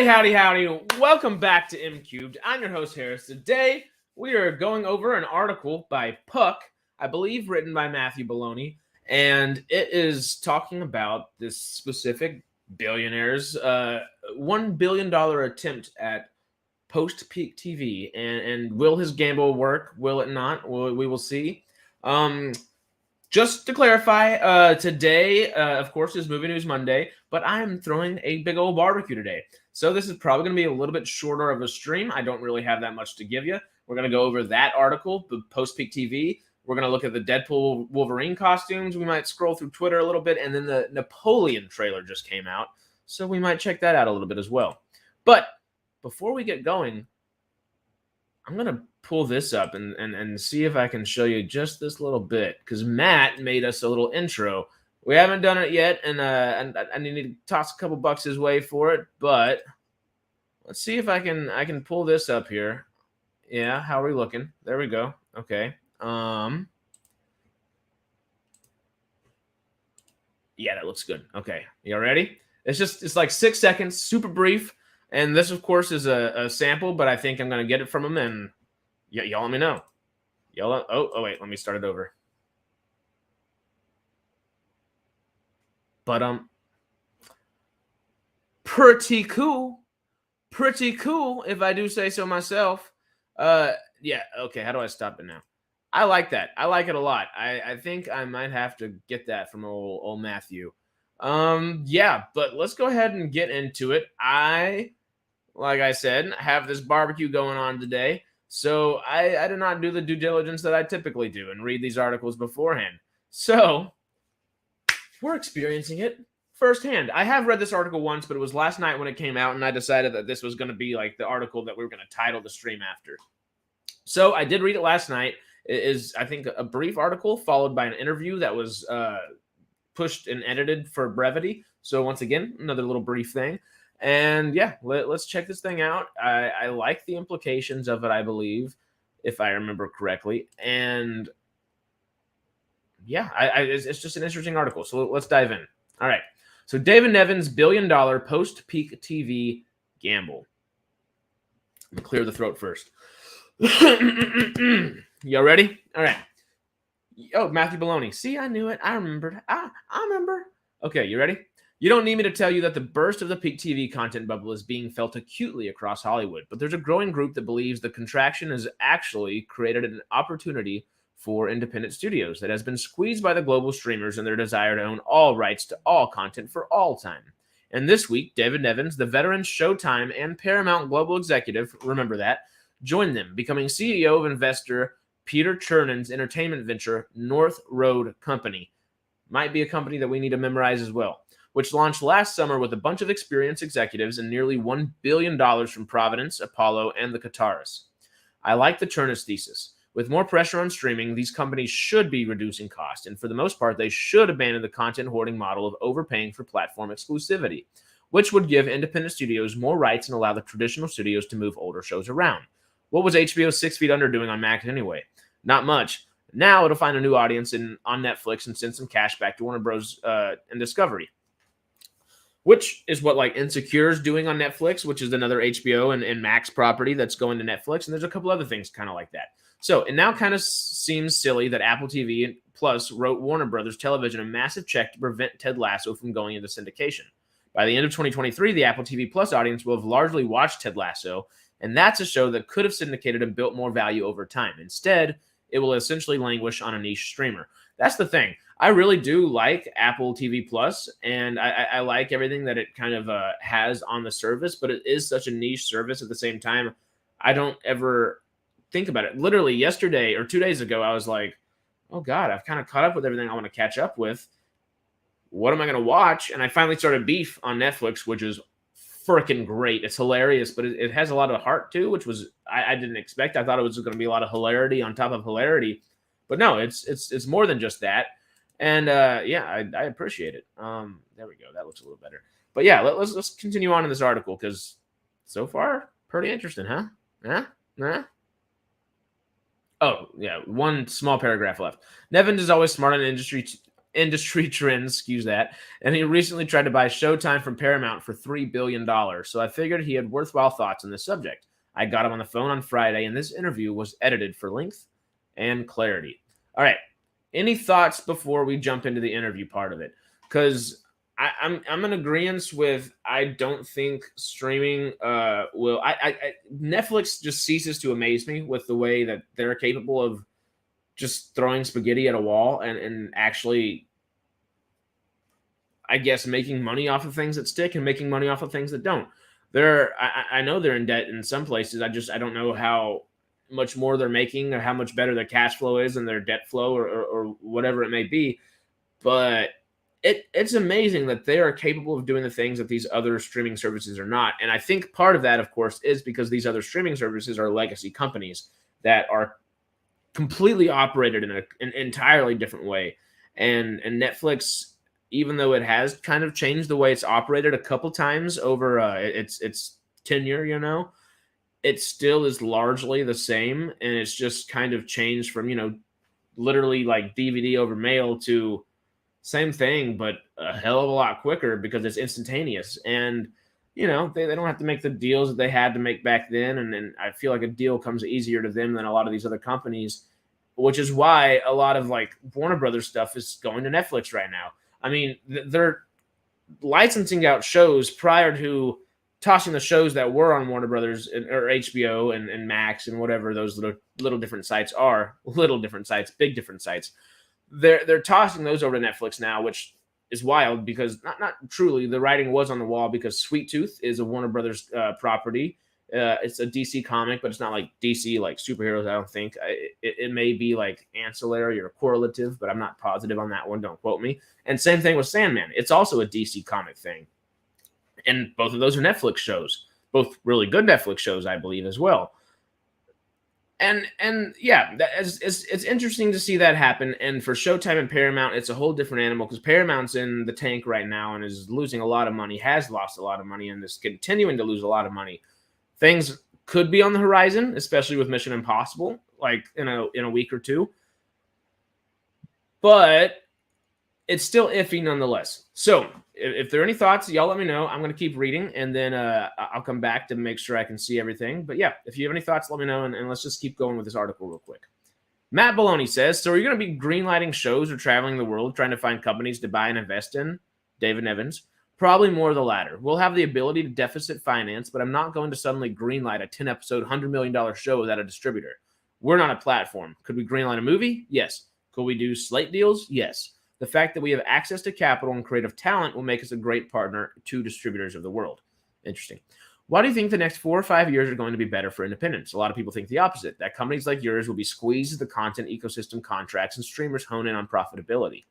Howdy, howdy, howdy. Welcome back to MCubed. I'm your host, Harris. Today, we are going over an article by Puck, I believe written by Matthew Baloney, and it is talking about this specific billionaire's $1 billion attempt at post-peak TV. And will his gamble work? Will it not? We will see. Just to clarify, today, of course, is Movie News Monday, but I'm throwing a big old barbecue today. So this is probably going to be a little bit shorter of a stream. I don't really have that much to give you. We're going to go over that article, the post-peak TV. We're going to look at the Deadpool Wolverine costumes. We might scroll through Twitter a little bit, and then the Napoleon trailer just came out, so we might check that out a little bit as well. But before we get going, I'm going to pull this up and see if I can show you just this little bit, because Matt made us a little intro. We haven't done it yet, and I need to toss a couple bucks his way for it, but let's see if I can pull this up here. Yeah, how are we looking? There we go. Okay. Yeah, that looks good. Okay. You ready? It's like 6 seconds, super brief. And this, of course, is a sample, but I think I'm going to get it from him, and y'all let me know. Oh, wait, let me start it over. But, pretty cool. Pretty cool, if I do say so myself. Yeah, okay, how do I stop it now? I like that. I like it a lot. I think I might have to get that from old Matthew. Yeah, but let's go ahead and get into it. Like I said, have this barbecue going on today, so I did not do the due diligence that I typically do and read these articles beforehand. So we're experiencing it firsthand. I have read this article once, but it was last night when it came out, and I decided that this was going to be like the article that we were going to title the stream after. So I did read it last night. It is, I think, a brief article followed by an interview that was pushed and edited for brevity. So once again, another little brief thing. And yeah, let's check this thing out. I like the implications of it, I believe, if I remember correctly. And yeah, it's just an interesting article. So let's dive in. All right. So David Nevin's $1 billion post-peak TV gamble. Let me clear the throat first. Y'all ready? All right. Oh, Matthew Baloney. See, I knew it. I remembered. I remember. Okay, you ready? You don't need me to tell you that the burst of the peak TV content bubble is being felt acutely across Hollywood, but there's a growing group that believes the contraction has actually created an opportunity for independent studios that has been squeezed by the global streamers and their desire to own all rights to all content for all time. And this week, David Nevins, the veteran Showtime and Paramount global executive, remember that, joined them, becoming CEO of investor Peter Chernan's entertainment venture, North Road Company. Might be a company that we need to memorize as well, which launched last summer with a bunch of experienced executives and nearly $1 billion from Providence, Apollo, and the Qataris. I like the Chernan's thesis. With more pressure on streaming, these companies should be reducing costs, and for the most part, they should abandon the content hoarding model of overpaying for platform exclusivity, which would give independent studios more rights and allow the traditional studios to move older shows around. What was HBO 6 Feet Under doing on Max anyway? Not much. Now it'll find a new audience on Netflix and send some cash back to Warner Bros. And Discovery, which is what like Insecure is doing on Netflix, which is another HBO and Max property that's going to Netflix. And there's a couple other things kind of like that. So it now kind of seems silly that Apple TV Plus wrote Warner Brothers Television a massive check to prevent Ted Lasso from going into syndication. By the end of 2023, the Apple TV Plus audience will have largely watched Ted Lasso, and that's a show that could have syndicated and built more value over time. Instead, it will essentially languish on a niche streamer. That's the thing. I really do like Apple TV Plus, and I like everything that it kind of has on the service, but it is such a niche service at the same time. I don't ever think about it. Literally yesterday or 2 days ago, I was like, oh God, I've kind of caught up with everything I want to catch up with. What am I going to watch? And I finally started Beef on Netflix, which is freaking great. It's hilarious, but it has a lot of heart too, which was I didn't expect. I thought it was going to be a lot of hilarity on top of hilarity, but no, it's more than just that. And yeah, I appreciate it. There we go. That looks a little better. But yeah, let's continue on in this article because so far pretty interesting, huh? Huh? Oh yeah, one small paragraph left. Nevins is always smart on industry industry trends, excuse that, and he recently tried to buy Showtime from Paramount for $3 billion. So I figured he had worthwhile thoughts on this subject. I got him on the phone on Friday, and this interview was edited for length and clarity. All right. Any thoughts before we jump into the interview part of it? Because I'm in agreement with, I don't think streaming will. Netflix just ceases to amaze me with the way that they're capable of just throwing spaghetti at a wall and actually, I guess, making money off of things that stick and making money off of things that don't. I know they're in debt in some places. I don't know how much more they're making or how much better their cash flow is than their debt flow or whatever it may be. But it's amazing that they are capable of doing the things that these other streaming services are not. And I think part of that, of course, is because these other streaming services are legacy companies that are completely operated in an entirely different way. And Netflix, even though it has kind of changed the way it's operated a couple times over its tenure, it still is largely the same. And it's just kind of changed from, literally like DVD over mail to same thing, but a hell of a lot quicker because it's instantaneous. And, they don't have to make the deals that they had to make back then. And I feel like a deal comes easier to them than a lot of these other companies, which is why a lot of like Warner Brothers stuff is going to Netflix right now. I mean, they're licensing out shows prior to tossing the shows that were on Warner Brothers or HBO and Max and whatever those little different sites are. Little different sites, big different sites. They're tossing those over to Netflix now, which is wild because not truly the writing was on the wall because Sweet Tooth is a Warner Brothers property. It's a DC comic, but it's not like DC like superheroes. I don't think it may be like ancillary or correlative, but I'm not positive on that one. Don't quote me. And same thing with Sandman. It's also a DC comic thing, and both of those are Netflix shows, both really good Netflix shows, I believe, as well. And yeah, it's interesting to see that happen. And for Showtime and Paramount, it's a whole different animal because Paramount's in the tank right now and is losing a lot of money, has lost a lot of money, and is continuing to lose a lot of money. Things could be on the horizon, especially with Mission Impossible, like in a week or two. But it's still iffy nonetheless. So if there are any thoughts, y'all let me know. I'm going to keep reading, and then I'll come back to make sure I can see everything. But yeah, if you have any thoughts, let me know, and let's just keep going with this article real quick. Matt Baloney says, so are you going to be greenlighting shows or traveling the world trying to find companies to buy and invest in? David Evans. Probably more of the latter. We'll have the ability to deficit finance, but I'm not going to suddenly greenlight a 10-episode, $100 million show without a distributor. We're not a platform. Could we greenlight a movie? Yes. Could we do slate deals? Yes. The fact that we have access to capital and creative talent will make us a great partner to distributors of the world. Interesting. Why do you think the next 4 or 5 years are going to be better for independents? A lot of people think the opposite, that companies like yours will be squeezed as the content ecosystem contracts and streamers hone in on profitability.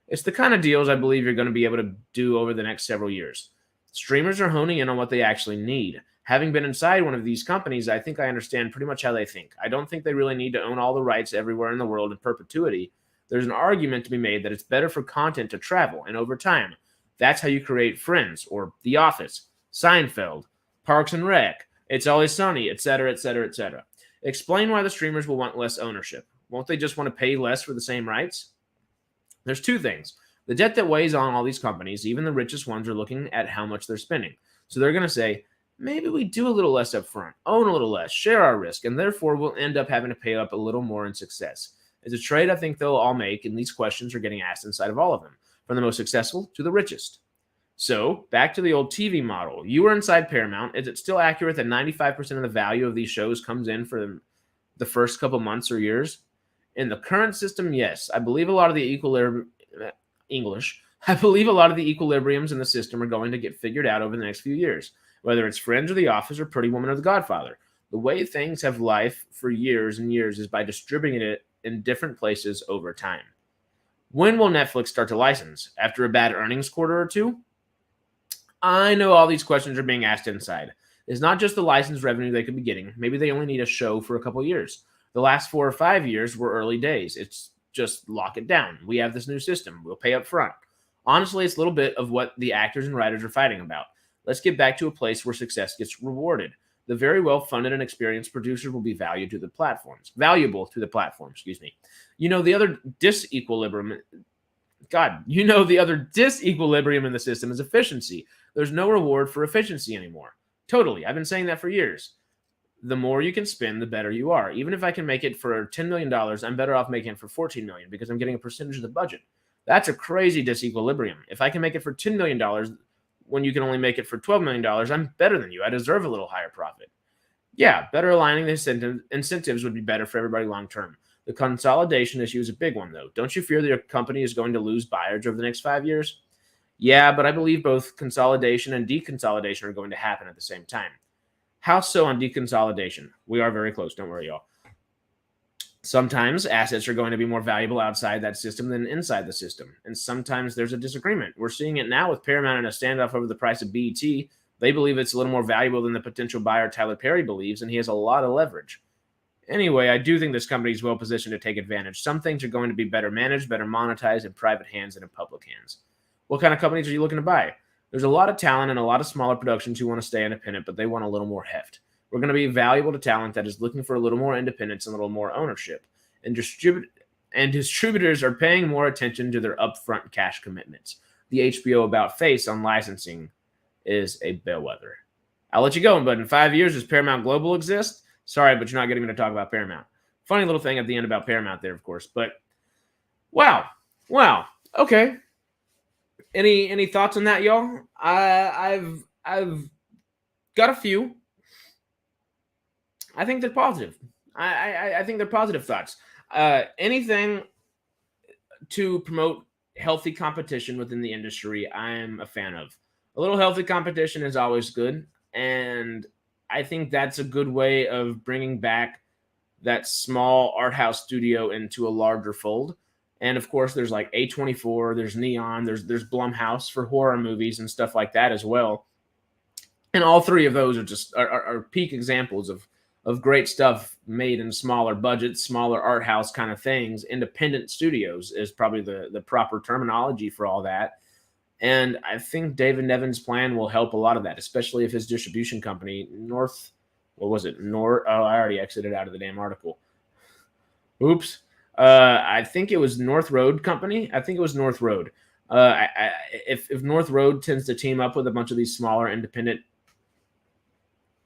It's the kind of deals I believe you're going to be able to do over the next several years. Streamers are honing in on what they actually need. Having been inside one of these companies, I think I understand pretty much how they think. I don't think they really need to own all the rights everywhere in the world in perpetuity. There's an argument to be made that it's better for content to travel, and over time, that's how you create Friends, or The Office, Seinfeld, Parks and Rec, It's Always Sunny, etc., etc., etc. Explain why the streamers will want less ownership. Won't they just want to pay less for the same rights? There's two things. The debt that weighs on all these companies, even the richest ones, are looking at how much they're spending. So they're going to say, maybe we do a little less up front, own a little less, share our risk, and therefore we'll end up having to pay up a little more in success. It's a trade I think they'll all make, and these questions are getting asked inside of all of them, from the most successful to the richest. So, back to the old TV model. You were inside Paramount. Is it still accurate that 95% of the value of these shows comes in for the first couple months or years? In the current system, yes. I believe a lot of the equilibriums in the system are going to get figured out over the next few years, whether it's Friends or The Office or Pretty Woman or The Godfather. The way things have life for years and years is by distributing it in different places over time. When will Netflix start to license? After a bad earnings quarter or two? I know all these questions are being asked inside. It's not just the license revenue they could be getting. Maybe they only need a show for a couple years. The last 4 or 5 years were early days. It's just lock it down. We have this new system. We'll pay up front. Honestly, it's a little bit of what the actors and writers are fighting about. Let's get back to a place where success gets rewarded. The very well-funded and experienced producers will be valuable to the platforms, excuse me. The other disequilibrium, God, you know the other disequilibrium in the system is efficiency. There's no reward for efficiency anymore. Totally. I've been saying that for years. The more you can spend, the better you are. Even if I can make it for $10 million, I'm better off making it for $14 million because I'm getting a percentage of the budget. That's a crazy disequilibrium. If I can make it for $10 million when you can only make it for $12 million, I'm better than you. I deserve a little higher profit. Yeah, better aligning the incentives would be better for everybody long term. The consolidation issue is a big one, though. Don't you fear that your company is going to lose buyers over the next 5 years? Yeah, but I believe both consolidation and deconsolidation are going to happen at the same time. How so on deconsolidation? We are very close. Don't worry, y'all. Sometimes assets are going to be more valuable outside that system than inside the system. And sometimes there's a disagreement. We're seeing it now with Paramount in a standoff over the price of BET. They believe it's a little more valuable than the potential buyer Tyler Perry believes, and he has a lot of leverage. Anyway, I do think this company is well positioned to take advantage. Some things are going to be better managed, better monetized in private hands than in public hands. What kind of companies are you looking to buy? There's a lot of talent and a lot of smaller productions who want to stay independent, but they want a little more heft. We're going to be valuable to talent that is looking for a little more independence and a little more ownership. And distributors are paying more attention to their upfront cash commitments. The HBO about face on licensing is a bellwether. I'll let you go, but in 5 years, does Paramount Global exist? Sorry, but you're not getting me to talk about Paramount. Funny little thing at the end about Paramount there, of course. But wow. Okay. Any thoughts on that, y'all? I've got a few. I think they're positive. I think they're positive thoughts. Anything to promote healthy competition within the industry, I'm a fan of. A little healthy competition is always good, and I think that's a good way of bringing back that small art house studio into a larger fold. And of course, there's like A24, there's Neon, there's Blumhouse for horror movies and stuff like that as well. And all three of those are just are peak examples of great stuff made in smaller budgets, smaller art house kind of things. Independent studios is probably the proper terminology for all that. And I think David Nevin's plan will help a lot of that, especially if his distribution company, I already exited out of the damn article. Oops. I think it was North Road Company. I think it was North Road. If North Road tends to team up with a bunch of these smaller independent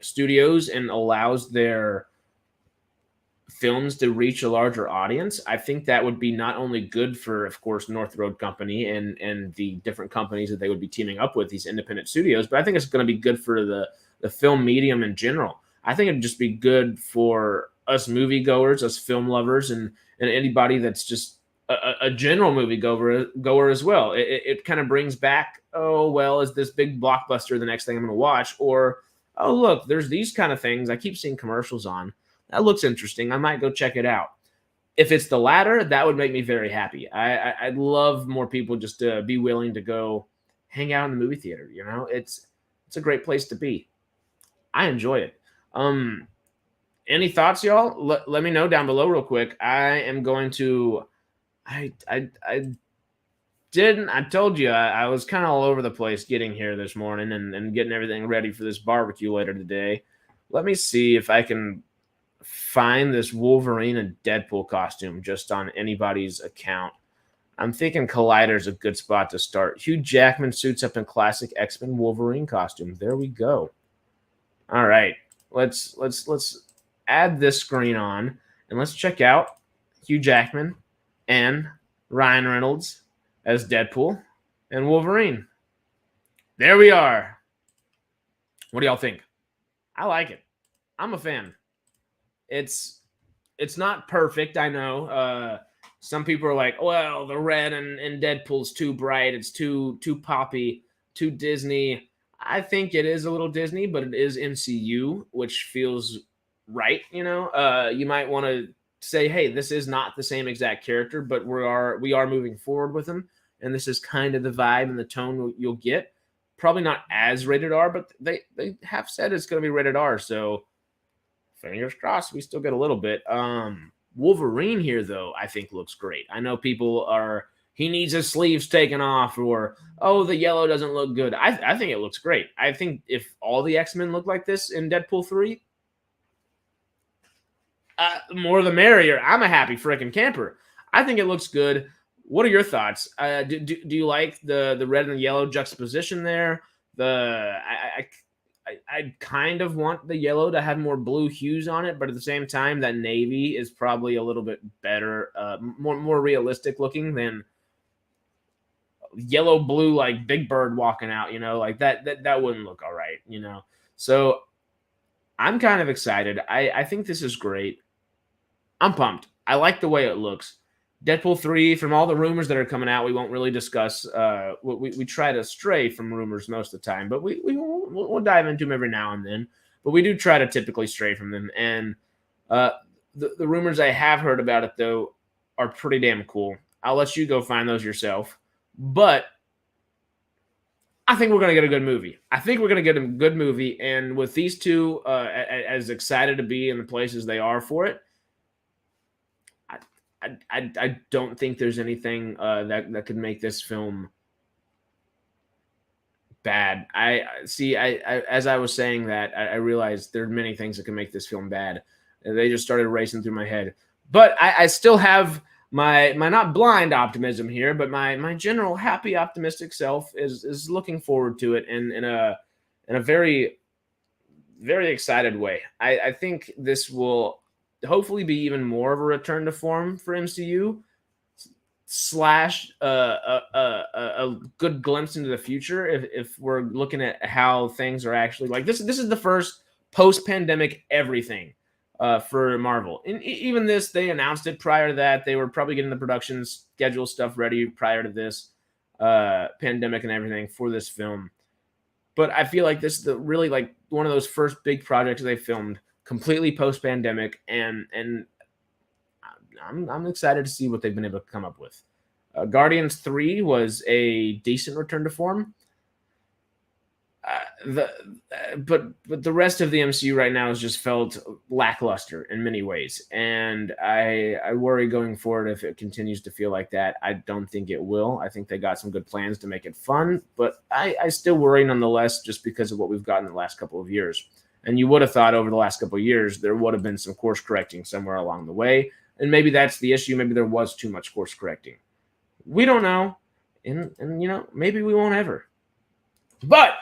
studios and allows their films to reach a larger audience, I think that would be not only good for, of course, North Road Company and the different companies that they would be teaming up with, these independent studios, but I think it's going to be good for the film medium in general. I think it'd just be good for us moviegoers, us film lovers, and anybody that's just a general movie goer as well. It kind of brings back, oh, well, is this big blockbuster the next thing I'm going to watch? Or, oh, look, there's these kind of things I keep seeing commercials on. That looks interesting. I might go check it out. If it's the latter, that would make me very happy. I'd love more people just to be willing to go hang out in the movie theater. You know, it's a great place to be. I enjoy it. Any thoughts, y'all? Let me know down below real quick. I am going to. I told you I was kind of all over the place getting here this morning and getting everything ready for this barbecue later today. Let me see if I can find this Wolverine and Deadpool costume just on anybody's account. I'm thinking Collider's a good spot to start. Hugh Jackman suits up in classic X-Men Wolverine costume. There we go. All right. Let's add this screen on and let's check out Hugh Jackman and Ryan Reynolds as Deadpool and Wolverine. There we are. What do y'all think? I like it. I'm a fan. It's not perfect, I know. Some people are like, well, the red and Deadpool's too bright. It's too poppy, too Disney. I think it is a little Disney, but it is MCU, which feels right. You know, you might want to say, hey, this is not the same exact character, but we are moving forward with him, and this is kind of the vibe and the tone you'll get. Probably not as rated R, but they have said it's going to be rated R, so fingers crossed we still get a little bit. Wolverine here, though, I think looks great. I know people are, he needs his sleeves taken off, or, oh, the yellow doesn't look good. I think it looks great. I think if all the X-Men look like this in Deadpool 3, more the merrier. I'm a happy freaking camper. I think it looks good. What are your thoughts? Do you like the red and the yellow juxtaposition there? I kind of want the yellow to have more blue hues on it, but at the same time, that navy is probably a little bit better, more realistic looking than yellow blue like Big Bird walking out. Like that wouldn't look all right. So I'm kind of excited. I think this is great. I'm pumped. I like the way it looks. Deadpool 3, from all the rumors that are coming out, we won't really discuss. We try to stray from rumors most of the time, but we'll dive into them every now and then. But we do try to typically stray from them. And the rumors I have heard about it, though, are pretty damn cool. I'll let you go find those yourself. But I think we're going to get a good movie. And with these two as excited to be in the places they are for it, I don't think there's anything that could make this film bad. As I was saying that, I realized there are many things that can make this film bad. They just started racing through my head. But I still have my not blind optimism here, but my general happy, optimistic self is looking forward to it in a very, very excited way. I think this will hopefully be even more of a return to form for MCU slash a good glimpse into the future if we're looking at how things are actually like. This is the first post-pandemic everything for Marvel. And even this, they announced it prior to that. They were probably getting the production schedule stuff ready prior to this pandemic and everything for this film. But I feel like this is really like one of those first big projects they filmed completely post-pandemic, and I'm excited to see what they've been able to come up with. Guardians 3 was a decent return to form. But the rest of the MCU right now has just felt lackluster in many ways, and I worry going forward if it continues to feel like that. I don't think it will. I think they got some good plans to make it fun, but I still worry nonetheless just because of what we've gotten the last couple of years. And you would have thought over the last couple of years there would have been some course correcting somewhere along the way. And maybe that's the issue. Maybe there was too much course correcting. We don't know. And maybe we won't ever. But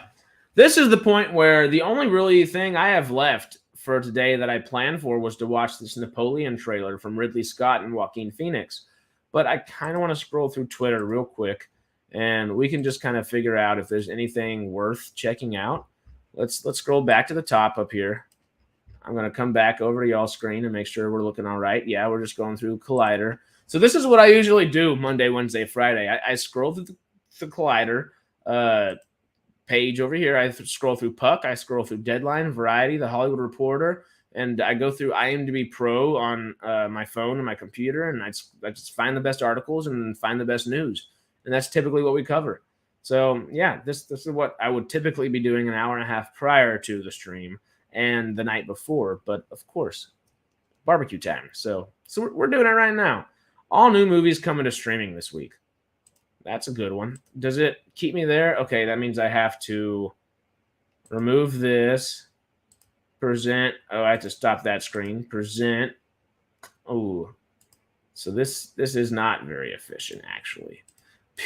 this is the point where the only really thing I have left for today that I planned for was to watch this Napoleon trailer from Ridley Scott and Joaquin Phoenix. But I kind of want to scroll through Twitter real quick, and we can just kind of figure out if there's anything worth checking out. Let's scroll back to the top up here. I'm going to come back over to y'all's screen and make sure we're looking all right. Yeah, we're just going through Collider. So this is what I usually do Monday, Wednesday, Friday. I scroll through the Collider page over here. I scroll through Puck. I scroll through Deadline, Variety, The Hollywood Reporter, and I go through IMDb Pro on my phone and my computer, and I just find the best articles and find the best news. And that's typically what we cover. So, yeah, this is what I would typically be doing an hour and a half prior to the stream and the night before. But, of course, barbecue time. So we're doing it right now. All new movies coming to streaming this week. That's a good one. Does it keep me there? Okay, that means I have to remove this. Present. Oh, I have to stop that screen. Present. Oh, so this is not very efficient, actually.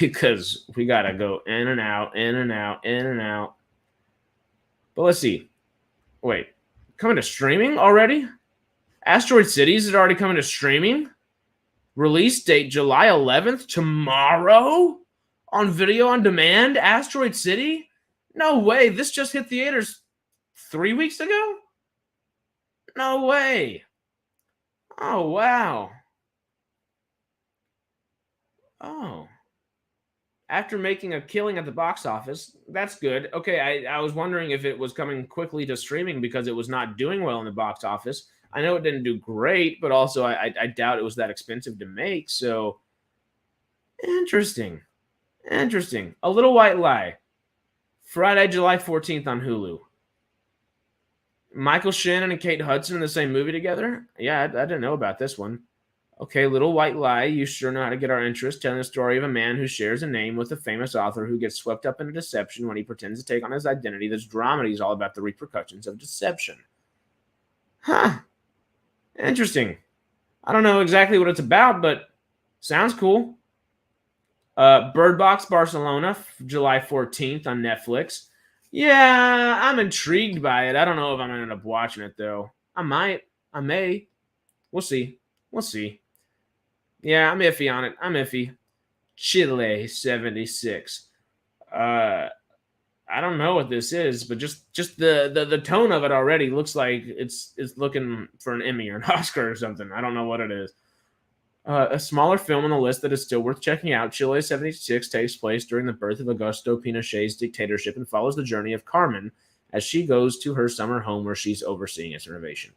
Because we got to go in and out, in and out, in and out. But let's see. Wait. Coming to streaming already? Asteroid Cities is already coming to streaming? Release date July 11th? Tomorrow? On video on demand? Asteroid City? No way. This just hit theaters 3 weeks ago? No way. Oh, wow. Oh. After making a killing at the box office, that's good. Okay, I was wondering if it was coming quickly to streaming because it was not doing well in the box office. I know it didn't do great, but also I doubt it was that expensive to make. So, interesting. A Little White Lie. Friday, July 14th on Hulu. Michael Shannon and Kate Hudson in the same movie together? Yeah, I didn't know about this one. Okay, Little White Lie, you sure know how to get our interest, telling the story of a man who shares a name with a famous author who gets swept up in a deception when he pretends to take on his identity. This dramedy is all about the repercussions of deception. Huh. Interesting. I don't know exactly what it's about, but sounds cool. Bird Box Barcelona, July 14th on Netflix. Yeah, I'm intrigued by it. I don't know if I'm going to end up watching it, though. I might. I may. We'll see. We'll see. Yeah, I'm iffy on it. I'm iffy. Chile 76. I don't know what this is, but just the tone of it already looks like it's looking for an Emmy or an Oscar or something. I don't know what it is. A smaller film on the list that is still worth checking out, Chile 76 takes place during the birth of Augusto Pinochet's dictatorship and follows the journey of Carmen as she goes to her summer home where she's overseeing its renovation.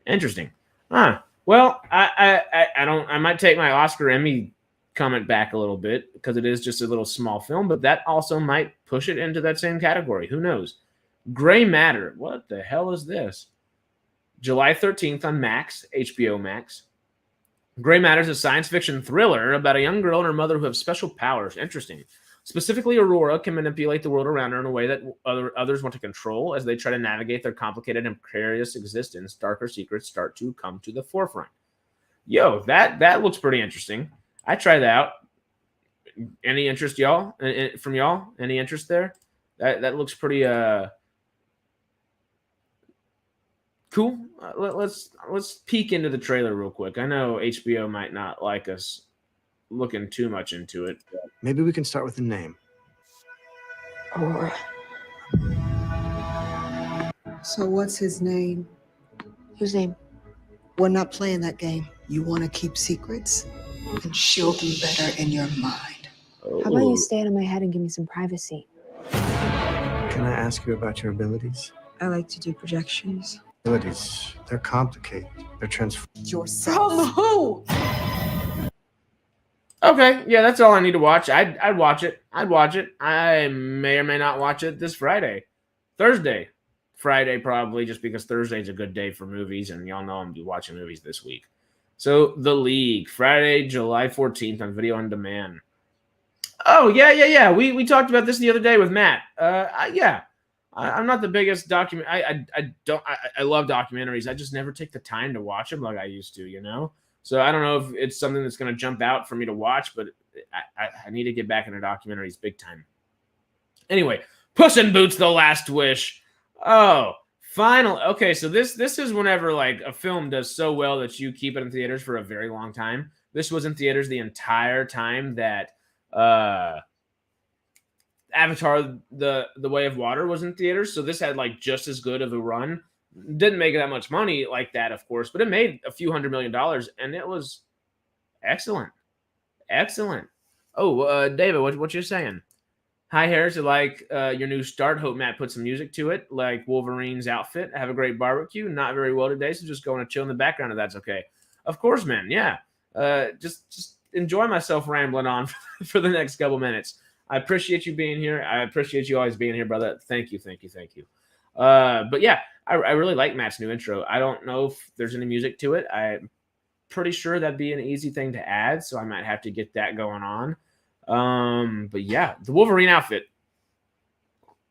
Interesting. Well, I might take my Oscar Emmy comment back a little bit because it is just a little small film, but that also might push it into that same category. Who knows? Gray Matter. What the hell is this? July 13th on Max, HBO Max. Gray Matter is a science fiction thriller about a young girl and her mother who have special powers. Interesting. Specifically, Aurora can manipulate the world around her in a way that others want to control as they try to navigate their complicated and precarious existence. Darker secrets start to come to the forefront. Yo, that looks pretty interesting. I try that out. Any interest, y'all? From y'all? Any interest there? That looks pretty cool. Let's peek into the trailer real quick. I know HBO might not like us looking too much into it. Maybe we can start with a name. Aurora. So what's his name? Whose name? We're not playing that game. You want to keep secrets? And she'll be better in your mind. Oh. How about you stay out of my head and give me some privacy? Can I ask you about your abilities? I like to do projections. Abilities, they're complicated. They're Yourself. From who? Okay, yeah, that's all I need to watch. I'd watch it. I'd watch it. I may or may not watch it this Friday. Friday probably, just because Thursday's a good day for movies, and y'all know I'm going to be watching movies this week. So, The League, Friday, July 14th on video on demand. Oh, yeah. We talked about this the other day with Matt. I'm not the biggest document. I love documentaries. I just never take the time to watch them like I used to, you know? So I don't know if it's something that's going to jump out for me to watch, but I need to get back into documentaries big time. Anyway, Puss in Boots: The Last Wish. Oh, finally. Okay, so this is whenever like a film does so well that you keep it in theaters for a very long time. This was in theaters the entire time that Avatar: The Way of Water was in theaters, so this had like just as good of a run. Didn't make that much money like that, of course, but it made a few $100 million, and it was excellent. Oh, David, what you're saying? Hi, Harris. You like your new start? Hope Matt put some music to it, like Wolverine's outfit. Have a great barbecue. Not very well today, so just going to chill in the background if that's okay. Of course, man. Yeah. Just enjoy myself rambling on for the next couple minutes. I appreciate you being here. I appreciate you always being here, brother. Thank you. But yeah, I really like Matt's new intro. I don't know if there's any music to it. I'm pretty sure that'd be an easy thing to add, so I might have to get that going on. But yeah, the Wolverine outfit,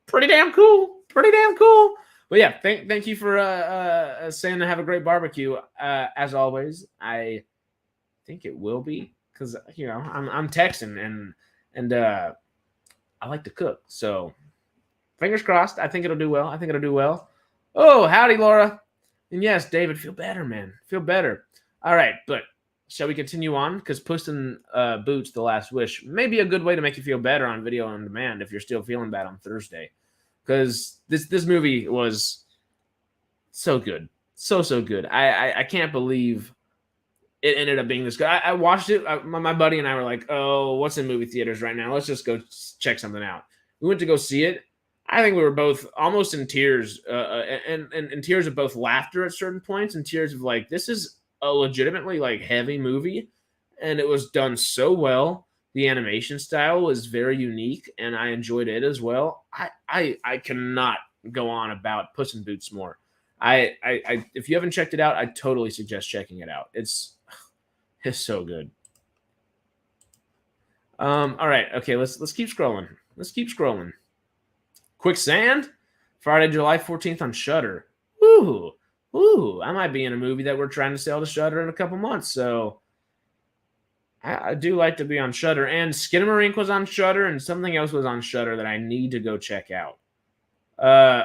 pretty damn cool. But yeah, thank you for saying to have a great barbecue. As always, I think it will be because I'm Texan and I like to cook, so fingers crossed. I think it'll do well. Oh, howdy, Laura. And yes, David, feel better, man. Feel better. All right, but shall we continue on? Because Puss in Boots: The Last Wish may be a good way to make you feel better on video on demand if you're still feeling bad on Thursday. Because this movie was so good. So good. I can't believe it ended up being this good. I watched it. My buddy and I were like, oh, what's in movie theaters right now? Let's just go check something out. We went to go see it. I think we were both almost in tears, and in tears of both laughter at certain points and tears of like, this is a legitimately like heavy movie, and it was done so well. The animation style was very unique, and I enjoyed it as well. I cannot go on about Puss in Boots more. I if you haven't checked it out, I totally suggest checking it out. It's so good. All right, okay, let's keep scrolling. Quicksand, Friday, July 14th on Shudder. Ooh, I might be in a movie that we're trying to sell to Shudder in a couple months. So I do like to be on Shudder, and Skinamarink was on Shudder, and something else was on Shudder that I need to go check out.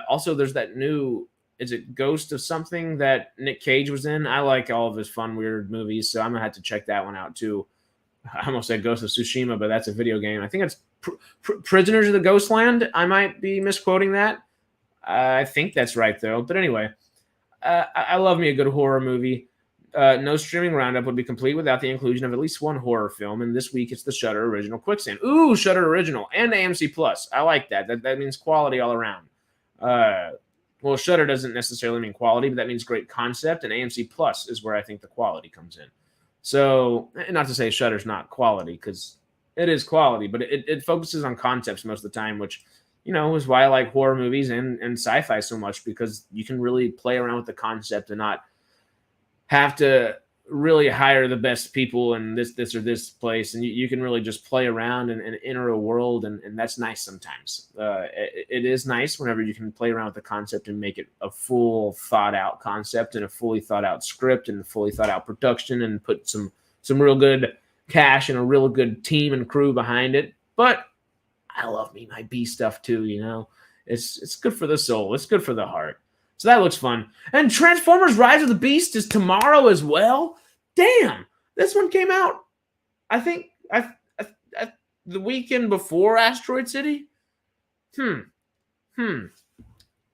Also, there's that new, is it Ghost of something that Nick Cage was in? I like all of his fun, weird movies, so I'm gonna have to check that one out too. I almost said Ghost of Tsushima, but that's a video game. I think it's Prisoners of the Ghostland. I might be misquoting that. I think that's right, though. But anyway, I love me a good horror movie. No streaming roundup would be complete without the inclusion of at least one horror film, and this week it's the Shudder Original Quicksand. Ooh, Shudder Original and AMC Plus. I like that. That means quality all around. Well, Shudder doesn't necessarily mean quality, but that means great concept, and AMC Plus is where I think the quality comes in. So, not to say Shudder's not quality, because it is quality, but it focuses on concepts most of the time, which, you know, is why I like horror movies and sci-fi so much, because you can really play around with the concept and not have to really hire the best people in this or this place, and you can really just play around and enter a world, and that's nice sometimes. It is nice whenever you can play around with the concept and make it a full thought out concept and a fully thought out script and a fully thought out production, and put some real good cash and a real good team and crew behind it. But I love me my B stuff too, you know. It's good for the soul, it's good for the heart. So that looks fun. And Transformers Rise of the Beast is tomorrow as well. Damn, this one came out, I think, the weekend before Asteroid City. Does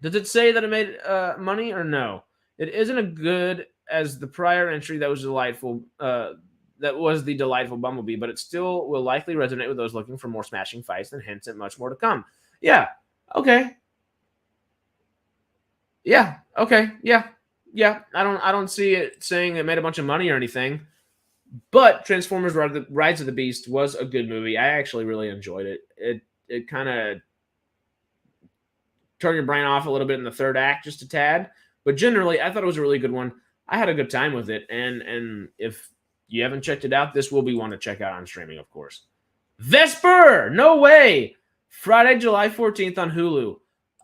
it say that it made money or no? It isn't as good as the prior entry that was delightful. That was the delightful Bumblebee, but it still will likely resonate with those looking for more smashing fights and hints at much more to come. Yeah. Okay. Yeah. Okay. Yeah. I don't see it saying it made a bunch of money or anything. But Transformers Rise of the Beast was a good movie. I actually really enjoyed it. It kind of turned your brain off a little bit in the third act, just a tad. But generally, I thought it was a really good one. I had a good time with it. And if you haven't checked it out, this will be one to check out on streaming, of course. Vesper! No way! Friday, July 14th on Hulu.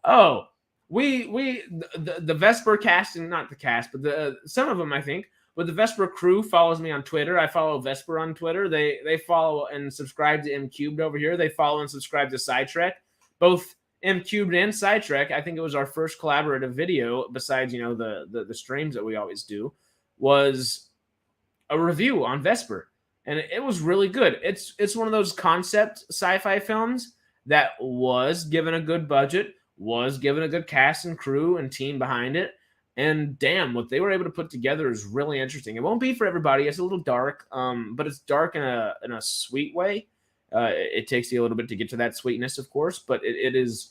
Oh, the Vesper casting, not the cast, but some of them, I think, but the Vesper crew follows me on Twitter. I follow Vesper on Twitter. They follow and subscribe to MCubed over here. They follow and subscribe to Sidetrek. Both MCubed and Sidetrek, I think it was our first collaborative video, besides, you know, the streams that we always do, was a review on Vesper. And it was really good. It's one of those concept sci-fi films that was given a good budget, was given a good cast and crew and team behind it. And damn, what they were able to put together is really interesting. It won't be for everybody. It's a little dark, but it's dark in a sweet way. It takes you a little bit to get to that sweetness, of course, but it is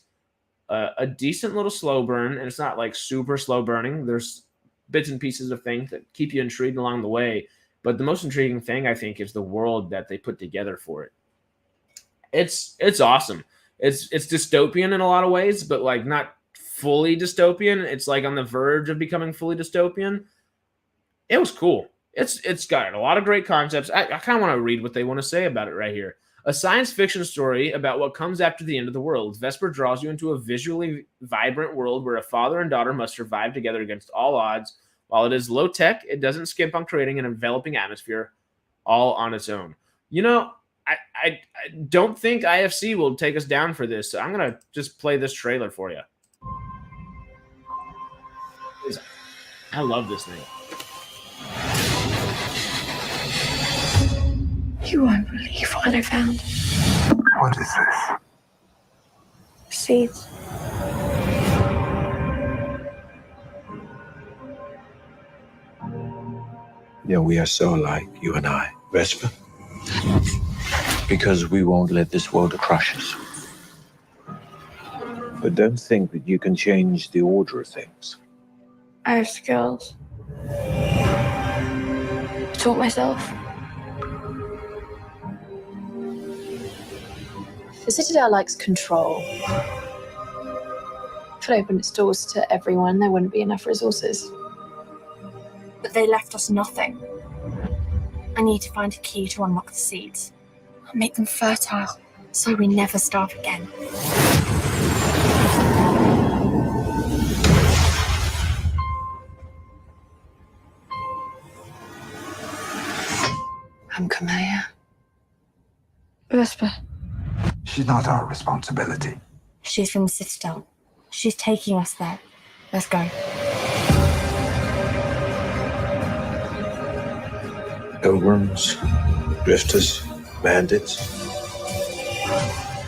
a decent little slow burn, and it's not like super slow burning. There's bits and pieces of things that keep you intrigued along the way. But the most intriguing thing, I think, is the world that they put together for it. It's awesome. It's dystopian in a lot of ways, but like not fully dystopian. It's like on the verge of becoming fully dystopian. It was cool. It's got a lot of great concepts. I kind of want to read what they want to say about it right here. A science fiction story about what comes after the end of the world. Vesper draws you into a visually vibrant world where a father and daughter must survive together against all odds. While it is low tech, it doesn't skimp on creating an enveloping atmosphere all on its own. You know, I don't think IFC will take us down for this, so I'm going to just play this trailer for you. I love this thing. You won't believe what I found. What is this? Seeds. Yeah, we are so alike, you and I, Vesper. Because we won't let this world crush us. But don't think that you can change the order of things. I have skills. I taught myself. The Citadel likes control. If it opened its doors to everyone, there wouldn't be enough resources. But they left us nothing. I need to find a key to unlock the seeds. I'll make them fertile, so we never starve again. I'm Kamea. Vesper? She's not our responsibility. She's from the Citadel. She's taking us there. Let's go. Pilgrims, drifters, bandits.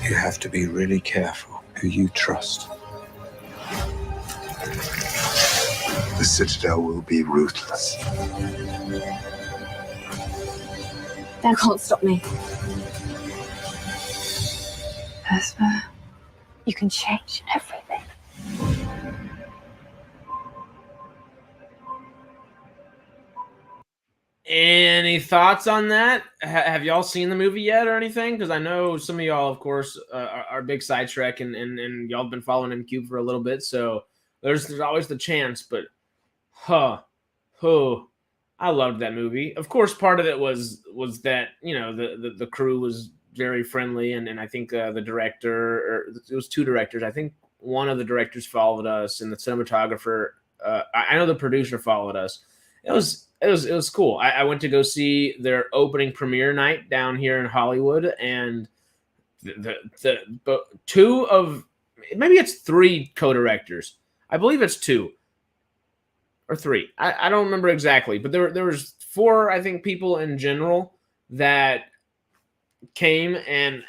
You have to be really careful who you trust. The Citadel will be ruthless. They can't stop me. Vesper, you can change everything. Any thoughts on that? Have y'all seen the movie yet or anything? Because I know some of y'all, of course, are big side Trek, and y'all have been following MCubed for a little bit, so there's always the chance. But, I loved that movie. Of course, part of it was that, you know, the crew was very friendly, and I think the director, or it was two directors. I think one of the directors followed us, and the cinematographer. I know the producer followed us. It was cool. I went to go see their opening premiere night down here in Hollywood, and but two of, maybe it's three co-directors. I believe it's two or three. I don't remember exactly, but there was four, I think, people in general that came and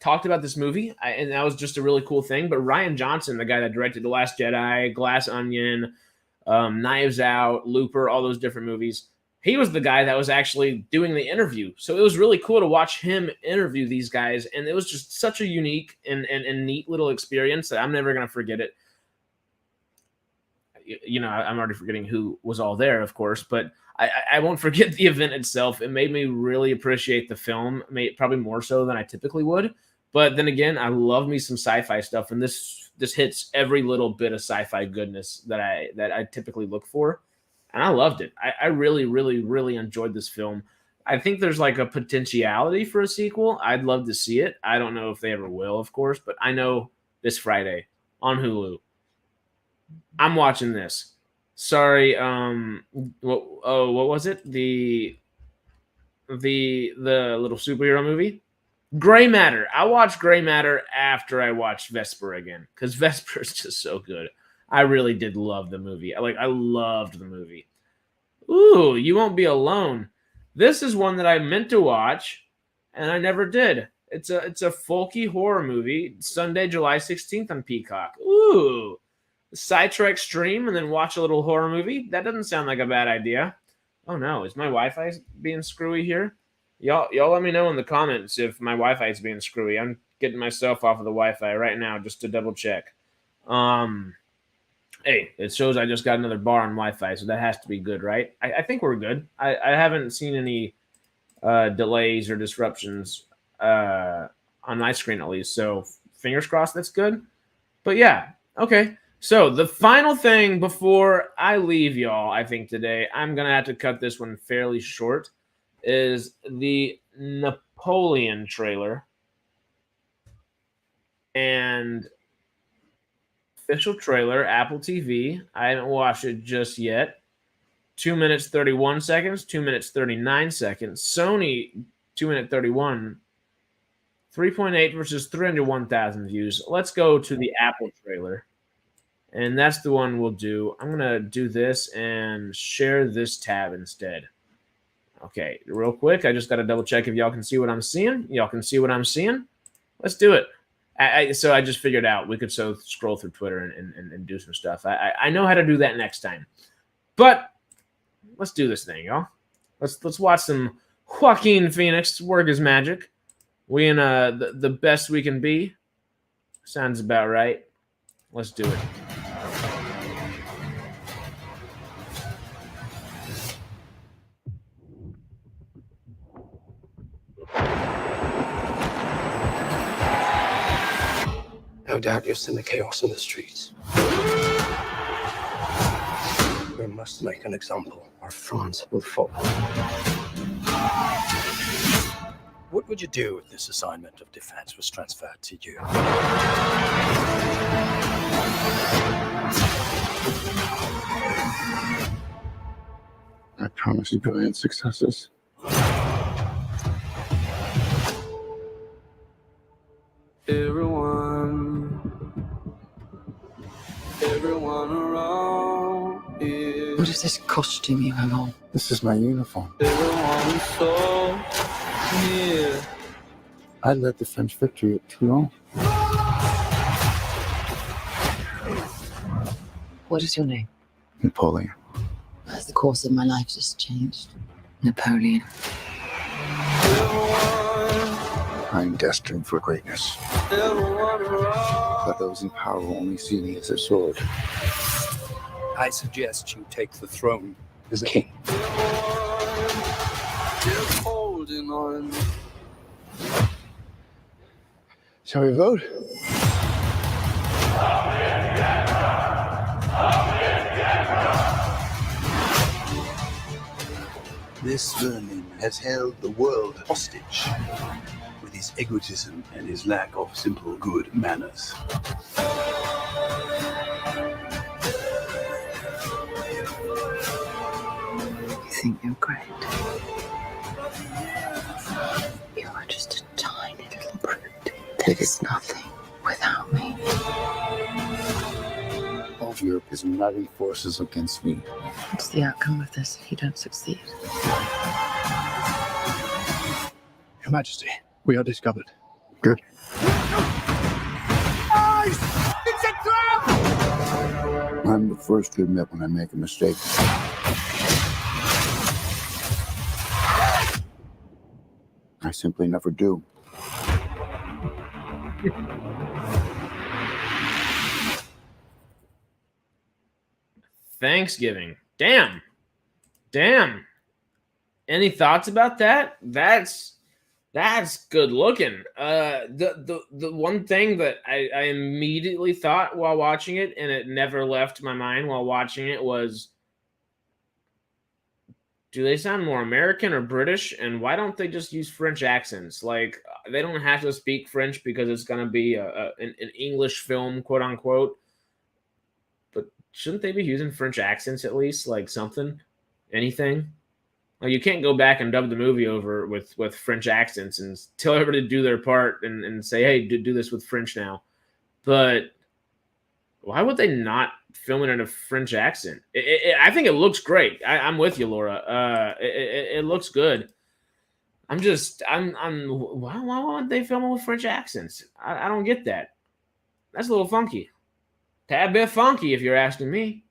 talked about this movie, and that was just a really cool thing. But Rian Johnson, the guy that directed The Last Jedi, Glass Onion, Knives Out, Looper, all those different movies, he was the guy that was actually doing the interview. So it was really cool to watch him interview these guys, and it was just such a unique and neat little experience that I'm never going to forget it. You know, I'm already forgetting who was all there, of course, but I won't forget the event itself. It made me really appreciate the film, probably more so than I typically would. But then again, I love me some sci-fi stuff, and this hits every little bit of sci-fi goodness that I typically look for, and I loved it. I really, really, really enjoyed this film. I think there's like a potentiality for a sequel. I'd love to see it. I don't know if they ever will, of course, but I know this Friday on Hulu, I'm watching this. Sorry, what was it? The little superhero movie? Gray Matter. I watched Gray Matter after I watched Vesper again, because Vesper is just so good. I really did love the movie. I loved the movie. Ooh, You Won't Be Alone. This is one that I meant to watch, and I never did. It's a folky horror movie. Sunday, July 16th on Peacock. Ooh. Sidetrack stream and then watch a little horror movie. That doesn't sound like a bad idea. Oh no, is my Wi-Fi being screwy here? Y'all let me know in the comments if my Wi-Fi is being screwy. I'm getting myself off of the Wi-Fi right now just to double check. Hey, it shows I just got another bar on Wi-Fi, so that has to be good, right? I think we're good. I haven't seen any delays or disruptions on my screen at least, so fingers crossed that's good. But yeah, okay. So the final thing before I leave y'all, I think today, I'm going to have to cut this one fairly short, is the Napoleon trailer and official trailer, Apple TV. I haven't watched it just yet. 2 minutes, 31 seconds, 2 minutes, 39 seconds. Sony, 2 minute 31, 3.8 versus 301,000 views. Let's go to the Apple trailer. And that's the one we'll do. I'm going to do this and share this tab instead. Okay, real quick. I just got to double check if y'all can see what I'm seeing. Y'all can see what I'm seeing? Let's do it. So I just figured out we could scroll through Twitter and do some stuff. I know how to do that next time. But let's do this thing, y'all. Let's watch some Joaquin Phoenix work his magic. We in the best we can be. Sounds about right. Let's do it. No doubt you'll send the chaos in the streets. We must make an example, or France will fall. What would you do if this assignment of defense was transferred to you? I promise you brilliant successes. Everyone around here. What is this costume you have on? This is my uniform. Everyone is so near. I led the French victory at Toulon. What is your name? Napoleon. As the course of my life just changed. Napoleon. I'm destined for greatness. But those in power will only see me as a sword. I suggest you take the throne As a king. Just holding on. Shall we vote? This vermin has held the world hostage with his egotism and his lack of simple good manners. You think you're great. You are just a tiny little brute that is nothing without me. All of Europe is uniting forces against me. What's the outcome of this if you don't succeed? Your Majesty, we are discovered. Good. It's a trap! I'm the first to admit when I make a mistake. I simply never do. Thanksgiving. Damn. Any thoughts about that? That's good looking. The one thing that I immediately thought while watching it, and it never left my mind while watching it, was, do they sound more American or British? And why don't they just use French accents? Like, they don't have to speak French because it's going to be an English film, quote unquote. But shouldn't they be using French accents at least? Like something, anything? Like, you can't go back and dub the movie over with French accents and tell everybody to do their part and say, hey, do this with French now. But why would they not film it in a French accent? I think it looks great. I'm with you, Laura. It looks good. I'm why won't they film it with French accents? I don't get that. That's a little funky. Tad bit funky, if you're asking me.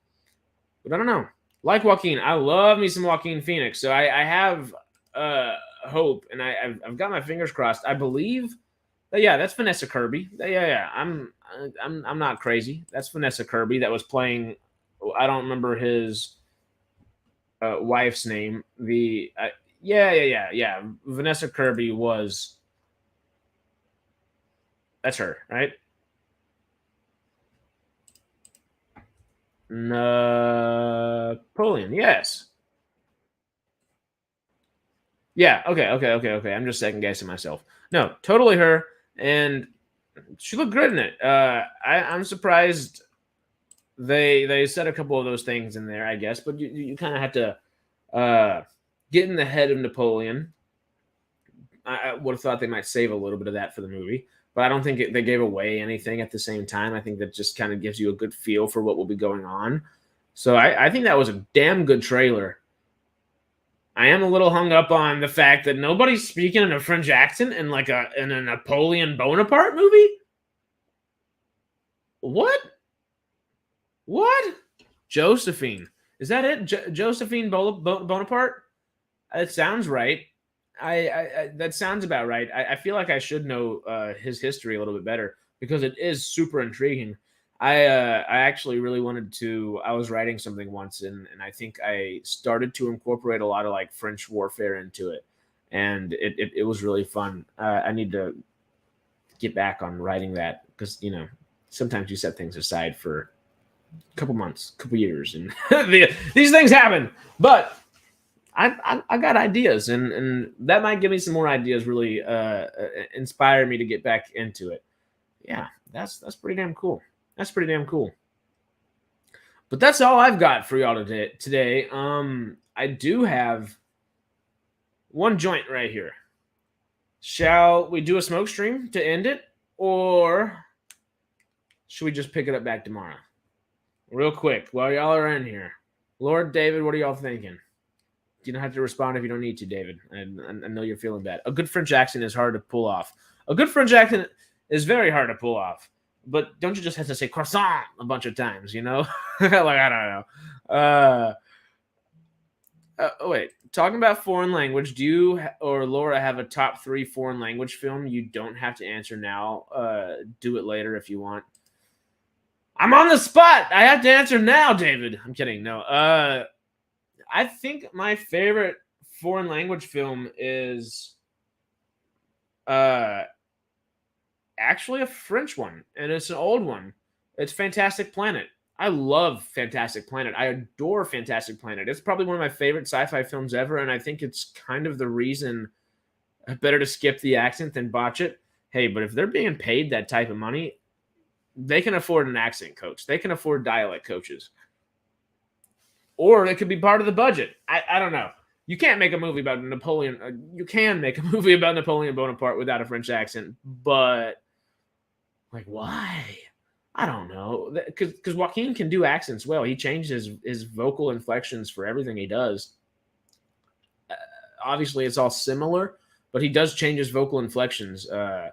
But I don't know. Like Joaquin, I love me some Joaquin Phoenix. So I have hope, and I've got my fingers crossed. I believe that, yeah, that's Vanessa Kirby. Yeah. I'm not crazy. That's Vanessa Kirby that was playing. I don't remember his wife's name. Yeah. Vanessa Kirby was. That's her, right? Napoleon, yes. Yeah, okay. I'm just second guessing myself. No, totally her, and she looked good in it. I'm surprised they said a couple of those things in there, I guess, but you kind of have to get in the head of Napoleon. I would have thought they might save a little bit of that for the movie. But I don't think they gave away anything at the same time. I think that just kind of gives you a good feel for what will be going on. So I think that was a damn good trailer. I am a little hung up on the fact that nobody's speaking in a French accent in in a Napoleon Bonaparte movie. What? Josephine. Is that it? Josephine Bonaparte? It sounds right. I that sounds about right. I feel like I should know his history a little bit better because it is super intriguing. I actually really wanted to. I was writing something once, and I think I started to incorporate a lot of like French warfare into it, and it was really fun. I need to get back on writing that because sometimes you set things aside for a couple months, couple years, and these things happen, but. I got ideas, and that might give me some more ideas. Really inspire me to get back into it. Yeah, that's pretty damn cool. That's pretty damn cool. But that's all I've got for y'all today. I do have one joint right here. Shall we do a smoke stream to end it? Or should we just pick it up back tomorrow? Real quick, while y'all are in here. Lord David, what are y'all thinking? You don't have to respond if you don't need to, David. I know you're feeling bad. A good French accent is hard to pull off. A good French accent is very hard to pull off. But don't you just have to say croissant a bunch of times, you know? Like, I don't know. Wait. Talking about foreign language, do you or Laura have a top 3 foreign language film? You don't have to answer now. Do it later if you want. I'm on the spot. I have to answer now, David. I'm kidding. No. I think my favorite foreign language film is actually a French one, and it's an old one. It's Fantastic Planet. I love Fantastic Planet. I adore Fantastic Planet. It's probably one of my favorite sci-fi films ever, and I think it's kind of the reason better to skip the accent than botch it. Hey, but if they're being paid that type of money, they can afford an accent coach. They can afford dialect coaches. Or it could be part of the budget. I don't know. You can't make a movie about Napoleon. You can make a movie about Napoleon Bonaparte without a French accent, but like, why? I don't know. Because Joaquin can do accents well. He changes his vocal inflections for everything he does. Obviously, it's all similar, but he does change his vocal inflections. And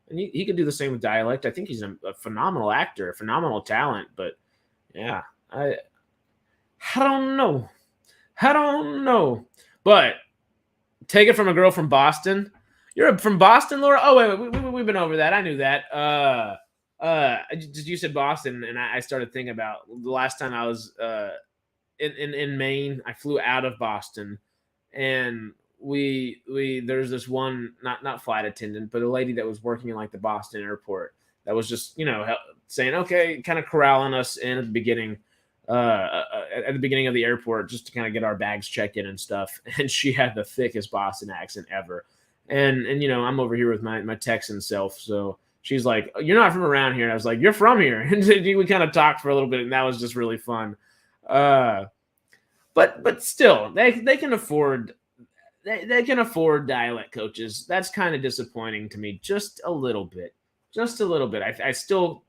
he could do the same with dialect. I think he's a phenomenal actor, a phenomenal talent. But yeah, I don't know. I don't know. But take it from a girl from Boston. You're from Boston, Laura? Oh, wait, we've been over that. I knew that. You said Boston, and I started thinking about the last time I was in Maine. I flew out of Boston, and there's this one not flight attendant, but a lady that was working in like the Boston airport that was just saying okay, kind of corralling us in at the beginning. At the beginning of the airport, just to kind of get our bags checked in and stuff, and she had the thickest Boston accent ever. And I'm over here with my Texan self, so she's like, "You're not from around here." And I was like, "You're from here." And we kind of talked for a little bit, and that was just really fun. But still, they can afford they can afford dialect coaches. That's kind of disappointing to me, just a little bit. I still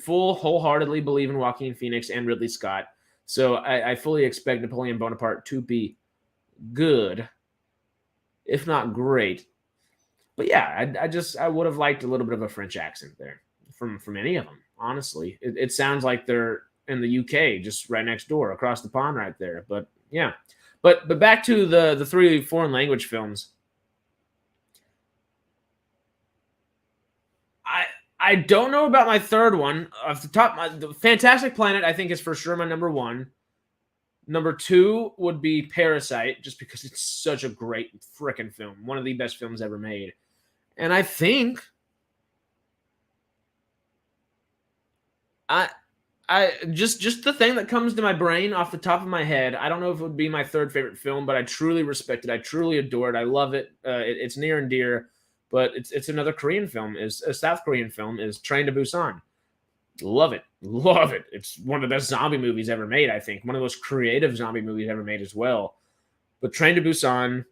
wholeheartedly believe in Joaquin Phoenix and Ridley Scott, so I fully expect Napoleon Bonaparte to be good, if not great. But yeah, I would have liked a little bit of a French accent there from any of them. Honestly, it sounds like they're in the UK, just right next door, across the pond, right there. But yeah, but back to the 3 foreign language films. I don't know about my third one. Off the top, the Fantastic Planet, I think, is for sure my number 1. Number 2 would be Parasite, just because it's such a great freaking film. One of the best films ever made. And I think I just the thing that comes to my brain off the top of my head, I don't know if it would be my 3rd favorite film, but I truly respect it. I truly adore it. I love it. It's near and dear, but it's another Korean film. Is a South Korean film, is Train to Busan. Love it. It's one of the best zombie movies ever made, I think. One of the most creative zombie movies ever made as well. But Train to Busan,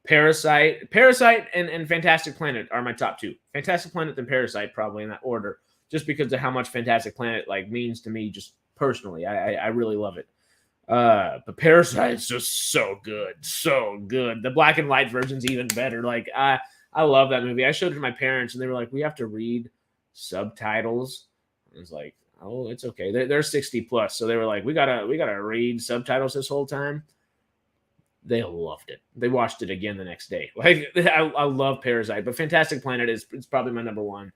Parasite and Fantastic Planet are my top 2. Fantastic Planet and Parasite, probably in that order, just because of how much Fantastic Planet means to me, just personally. I really love it. But Parasite is just so good. The black and white version's even better. I love that movie. I showed it to my parents, and they were like, "We have to read subtitles." I was like, "Oh, it's okay." They're 60 plus, so they were like, "We gotta read subtitles this whole time." They loved it. They watched it again the next day. I love Parasite, but Fantastic Planet it's probably my number 1.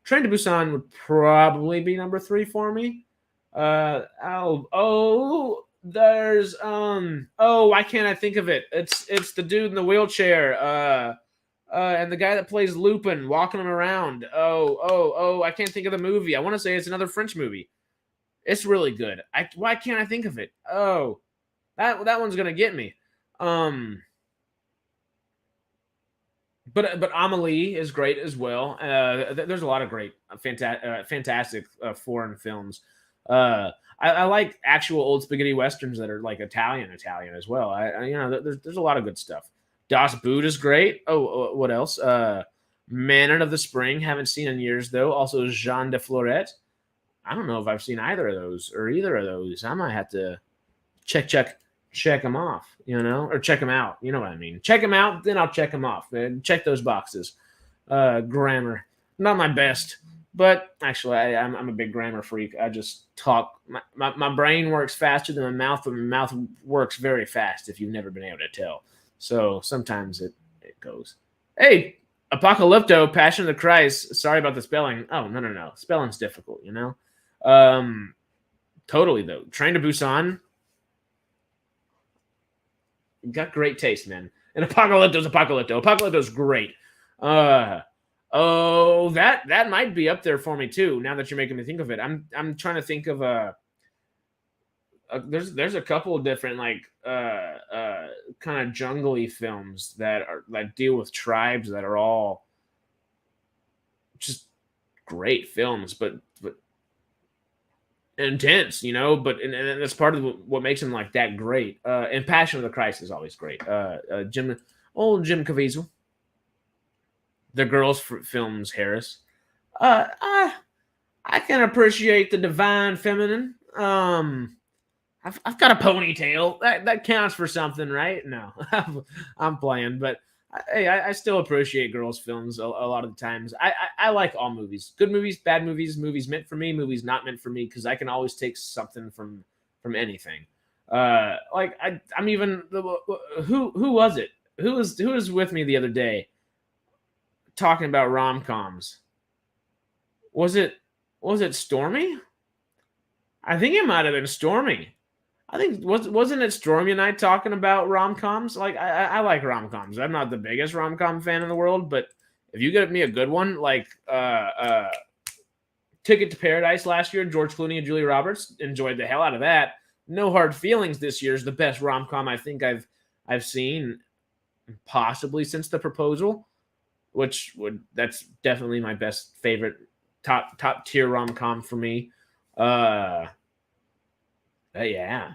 Train to Busan would probably be number 3 for me. Why can't I think of it? It's the dude in the wheelchair. And the guy that plays Lupin, walking him around. I can't think of the movie. I want to say it's another French movie. It's really good. Why can't I think of it? Oh, that one's gonna get me. But Amelie is great as well. There's a lot of great, fantastic foreign films. I like actual old spaghetti westerns that are like Italian as well. There's a lot of good stuff. Das Boot is great. Oh, what else? Manon of the Spring, haven't seen in years though. Also Jean de Florette. I don't know if I've seen either of those or either of those. I might have to check them off, or check them out. You know what I mean? Check them out, then I'll check them off. Check those boxes. Grammar, not my best, but actually I'm a big grammar freak. I just talk. My brain works faster than my mouth, but my mouth works very fast. If you've never been able to tell, so sometimes it goes. Hey, Apocalypto, Passion of the Christ. Sorry about the spelling. Oh, no. Spelling's difficult, Totally, though. Train to Busan. You got great taste, man. And Apocalypto's Apocalypto. Apocalypto's great. That might be up there for me, too, now that you're making me think of it. I'm trying to think of there's a couple of different kind of jungly films that deal with tribes that are all just great films, but intense, but and that's part of what makes them that great. And Passion of the Christ is always great. Jim Caviezel, the girls films Harris. I can appreciate the divine feminine. I've got a ponytail. That counts for something, right? No, I'm playing, but hey, I still appreciate girls' films a lot of the times. I like all movies, good movies, bad movies, movies meant for me, movies not meant for me, because I can always take something from anything. I'm even who was it? Who was with me the other day talking about rom-coms? Was it Stormy? I think it might have been Stormy. I think wasn't it Stormy and I talking about rom-coms? I like rom-coms. I'm not the biggest rom-com fan in the world, but if you get me a good one, Ticket to Paradise last year, George Clooney and Julia Roberts, enjoyed the hell out of that. No Hard Feelings this year is the best rom-com I think I've seen, possibly since The Proposal, that's definitely my best favorite top tier rom-com for me. Yeah.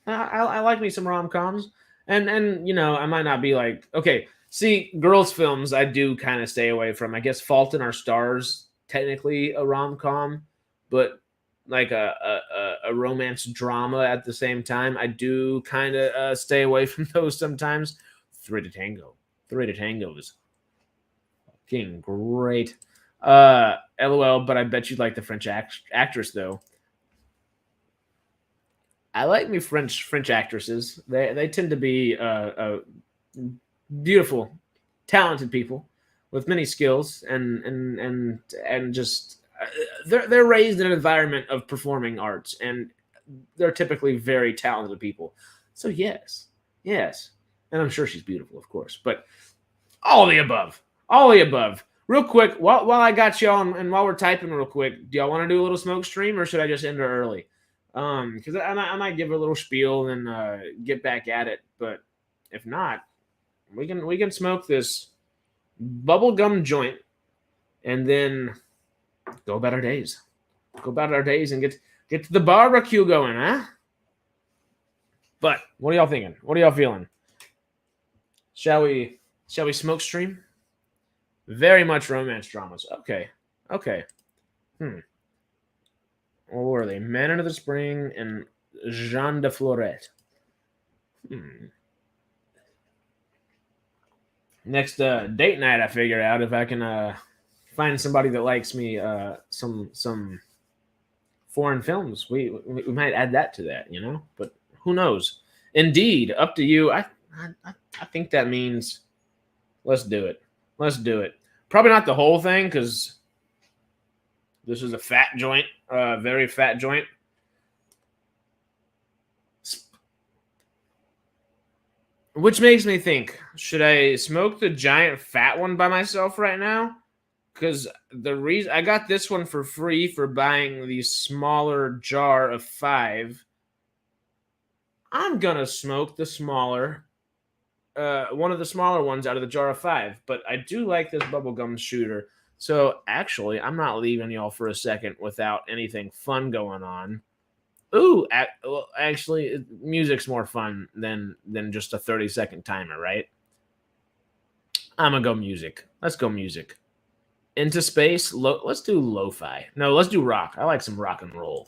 I like me some rom-coms, and I might not be okay. See, girls' films I do kind of stay away from. I guess Fault in Our Stars, technically a rom-com, but a romance drama at the same time. I do kind of stay away from those sometimes. Three to Tango is fucking great. LOL, but I bet you'd like the French actress though. I like me French actresses. They tend to be beautiful, talented people with many skills, and just they're raised in an environment of performing arts, and they're typically very talented people. So yes, and I'm sure she's beautiful, of course, but all the above. Real quick, while I got y'all and while we're typing real quick, do y'all want to do a little smoke stream, or should I just end her early? Because I might give her a little spiel and get back at it, but if not, we can smoke this bubblegum joint and then go about our days. And get to the barbecue going, huh? But what are y'all thinking? What are y'all feeling? Shall we smoke stream? Very much romance dramas. Okay. What were they? Manon of the Spring and Jean de Florette. Next date night, I figure out if I can find somebody that likes me some foreign films. We might add that to that, But who knows? Indeed, up to you. I think that means let's do it. Probably not the whole thing, because this is a fat joint, very fat joint. Which makes me think, should I smoke the giant fat one by myself right now? Because the reason I got this one for free for buying the smaller jar of 5. I'm gonna smoke the smaller, one of the smaller ones out of the jar of 5. But I do like this bubblegum shooter. So actually, I'm not leaving y'all for a second without anything fun going on. Ooh, actually, music's more fun than just a 30-second timer, right? I'm gonna go music. Let's go music. Into space. Let's do lo-fi. No, let's do rock. I like some rock and roll.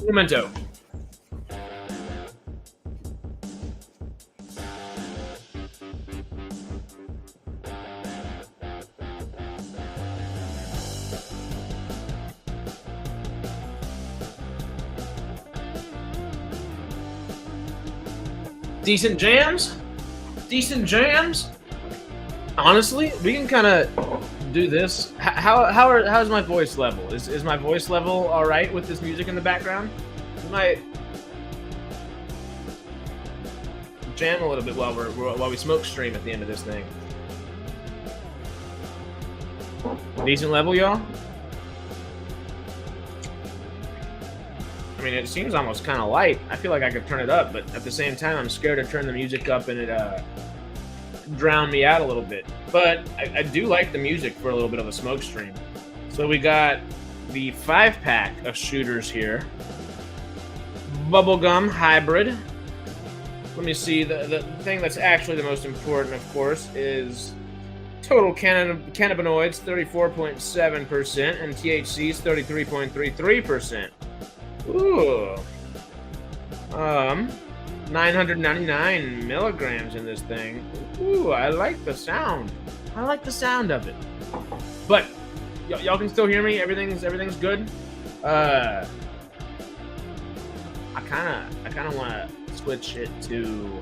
Memento. Decent jams. Honestly, we can kind of do this. How's my voice level? Is my voice level all right with this music in the background? We might jam a little bit while we smoke stream at the end of this thing. Decent level, y'all. I mean, it seems almost kind of light. I feel like I could turn it up, but at the same time, I'm scared to turn the music up and it drown me out a little bit. But I do like the music for a little bit of a smoke stream. So we got the 5-pack of shooters here. Bubblegum hybrid. Let me see. The thing that's actually the most important, of course, is total cannabinoids, 34.7%, and THCs, 33.33%. Ooh. 999 milligrams in this thing. Ooh, I like the sound. I like the sound of it. But y'all can still hear me. Everything's good. I kind of want to switch it to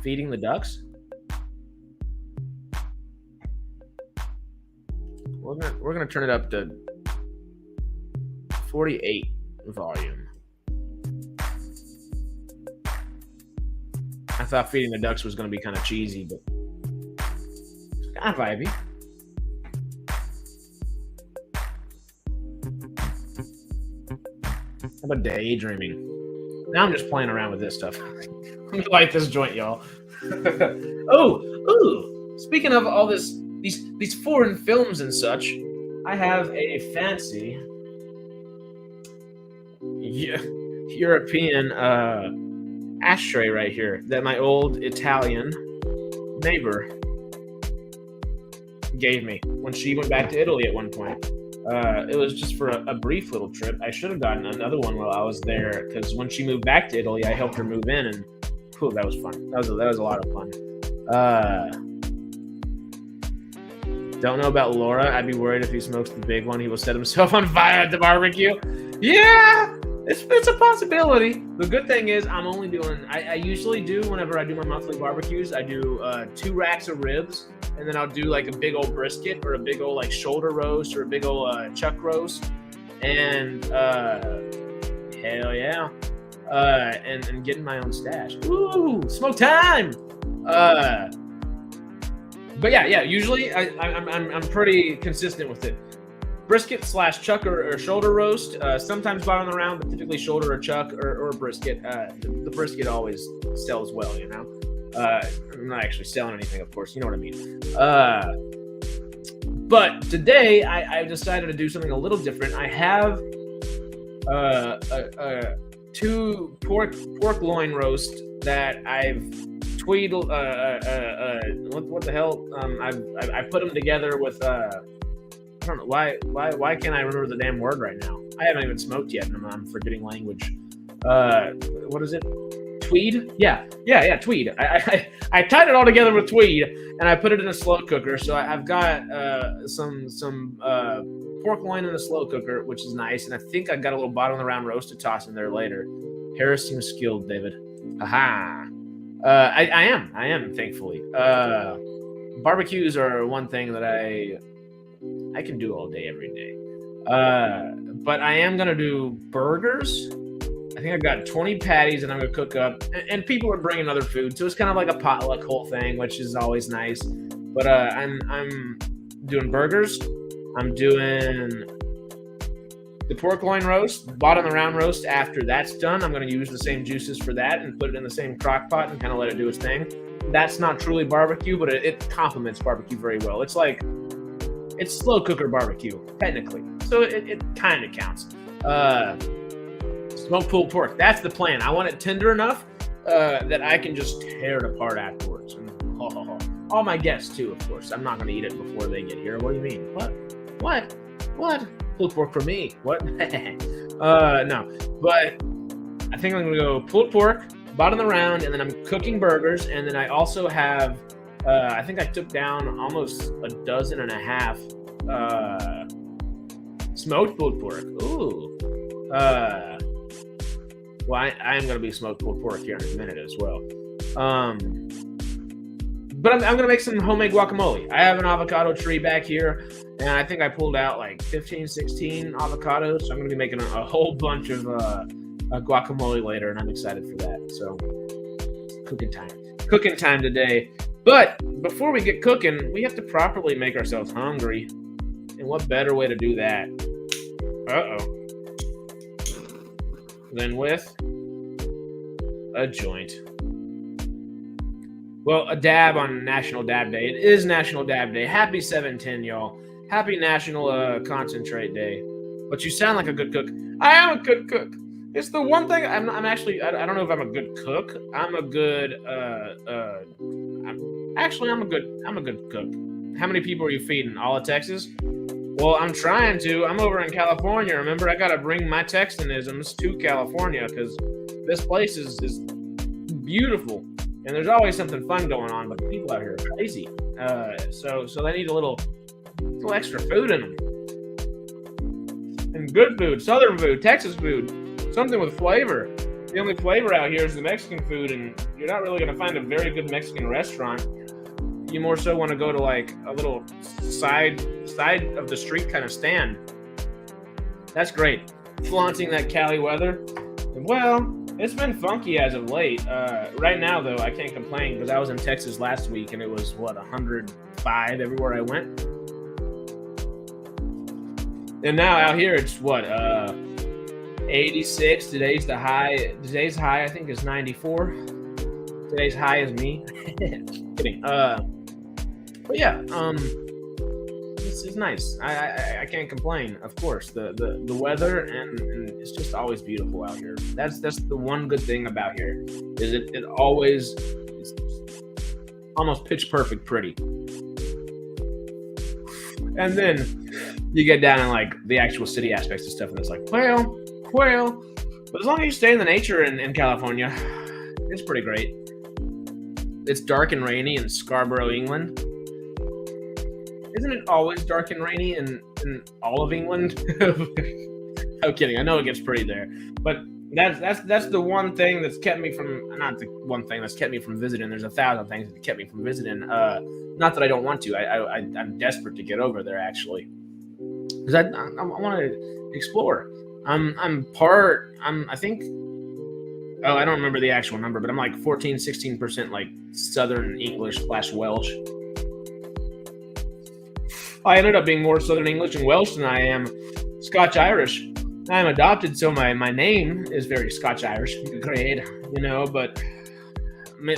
feeding the ducks. We're gonna turn it up to 48 volume. I thought feeding the ducks was going to be kind of cheesy, but it's kind of vibey. How about daydreaming? Now I'm just playing around with this stuff. I'm gonna light this joint, y'all. Oh, speaking of all these foreign films and such, I have a fancy European ashtray right here that my old Italian neighbor gave me when she went back to Italy at one point. It was just for a brief little trip. I should have gotten another one while I was there, because when she moved back to Italy, I helped her move in, and whew, that was fun. That was a lot of fun. Don't know about Laura. I'd be worried if he smokes the big one, he will set himself on fire at the barbecue. Yeah! It's a possibility. The good thing is I'm only doing, I usually do, whenever I do my monthly barbecues, I do 2 racks of ribs, and then I'll do like a big old brisket or a big old like shoulder roast or a big old chuck roast. And hell yeah. And getting my own stash. Ooh, smoke time. But yeah, usually I'm pretty consistent with it. Brisket / chuck or shoulder roast, sometimes bottom of the round, but typically shoulder or chuck or brisket. The brisket always sells well, you know. I'm not actually selling anything, of course, you know what I mean. But today I decided to do something a little different. I have 2 pork loin roast that I've tweedled. What the hell? I put them together with. I don't know why can't I remember the damn word right now? I haven't even smoked yet, and I'm forgetting language. What is it? Tweed? Yeah, tweed. I tied it all together with tweed, and I put it in a slow cooker. So I've got some pork loin in a slow cooker, which is nice, and I think I've got a little bottom of the round roast to toss in there later. Harris seems skilled, David. Aha. I am thankfully. Barbecues are one thing that I can do all day, every day. But I am going to do burgers. I think I've got 20 patties that I'm going to cook up. And people are bringing other food. So it's kind of like a potluck whole thing, which is always nice. But I'm doing burgers. I'm doing the pork loin roast, bottom of the round roast. After that's done, I'm going to use the same juices for that and put it in the same crock pot and kind of let it do its thing. That's not truly barbecue, but it complements barbecue very well. It's slow cooker barbecue, technically. So it kind of counts. Smoked pulled pork. That's the plan. I want it tender enough that I can just tear it apart afterwards. All my guests too, of course. I'm not going to eat it before they get here. What do you mean? What? Pulled pork for me. What? No. But I think I'm going to go pulled pork, bottom of the round, and then I'm cooking burgers, and then I also have, I think I took down almost a dozen and a half smoked pulled pork. Ooh. Well, I am going to be smoked pulled pork here in a minute as well. But I'm going to make some homemade guacamole. I have an avocado tree back here, and I think I pulled out like 15, 16 avocados. So I'm going to be making a whole bunch of guacamole later, and I'm excited for that. So cooking time today. But before we get cooking, we have to properly make ourselves hungry. And what better way to do that? Than with a joint. Well, a dab on National Dab Day. It is National Dab Day. Happy 7/10, y'all. Happy National Concentrate Day. But you sound like a good cook. I am a good cook. It's the one thing I'm actually. I don't know if I'm a good cook. I'm a good. I'm a good cook. How many people are you feeding? All of Texas? Well, I'm trying to. I'm over in California. Remember, I gotta bring my Texanisms to California because this place is beautiful. And there's always something fun going on, but the people out here are crazy. So they need a little extra food in them. And good food, Southern food, Texas food, something with flavor. The only flavor out here is the Mexican food, and you're not really going to find a very good Mexican restaurant. You more so want to go to like a little side of the street kind of stand. That's great. Flaunting that Cali weather. Well, it's been funky as of late. Right now, though, I can't complain because I was in Texas last week and it was, 105 everywhere I went. And now out here, it's 86. Today's high, I think, is 94. Today's high is me. Kidding. But yeah, this is nice. I can't complain. Of course, the weather and it's just always beautiful out here. That's the one good thing about here is it always is almost pitch perfect pretty. And then you get down in like the actual city aspects of stuff, and it's like quail. But as long as you stay in the nature in California, it's pretty great. It's dark and rainy in Scarborough, England. Isn't it always dark and rainy in all of England? I'm kidding. I know it gets pretty there, but that's the one thing that's kept me from. Not the one thing that's kept me from visiting. There's 1,000 things that kept me from visiting. Not that I don't want to. I'm desperate to get over there actually, because I want to explore. I think. Oh, I don't remember the actual number, but I'm like 16% like Southern English / Welsh. I ended up being more Southern English and Welsh than I am Scotch-Irish. I'm adopted, so my name is very Scotch-Irish, McGrade, but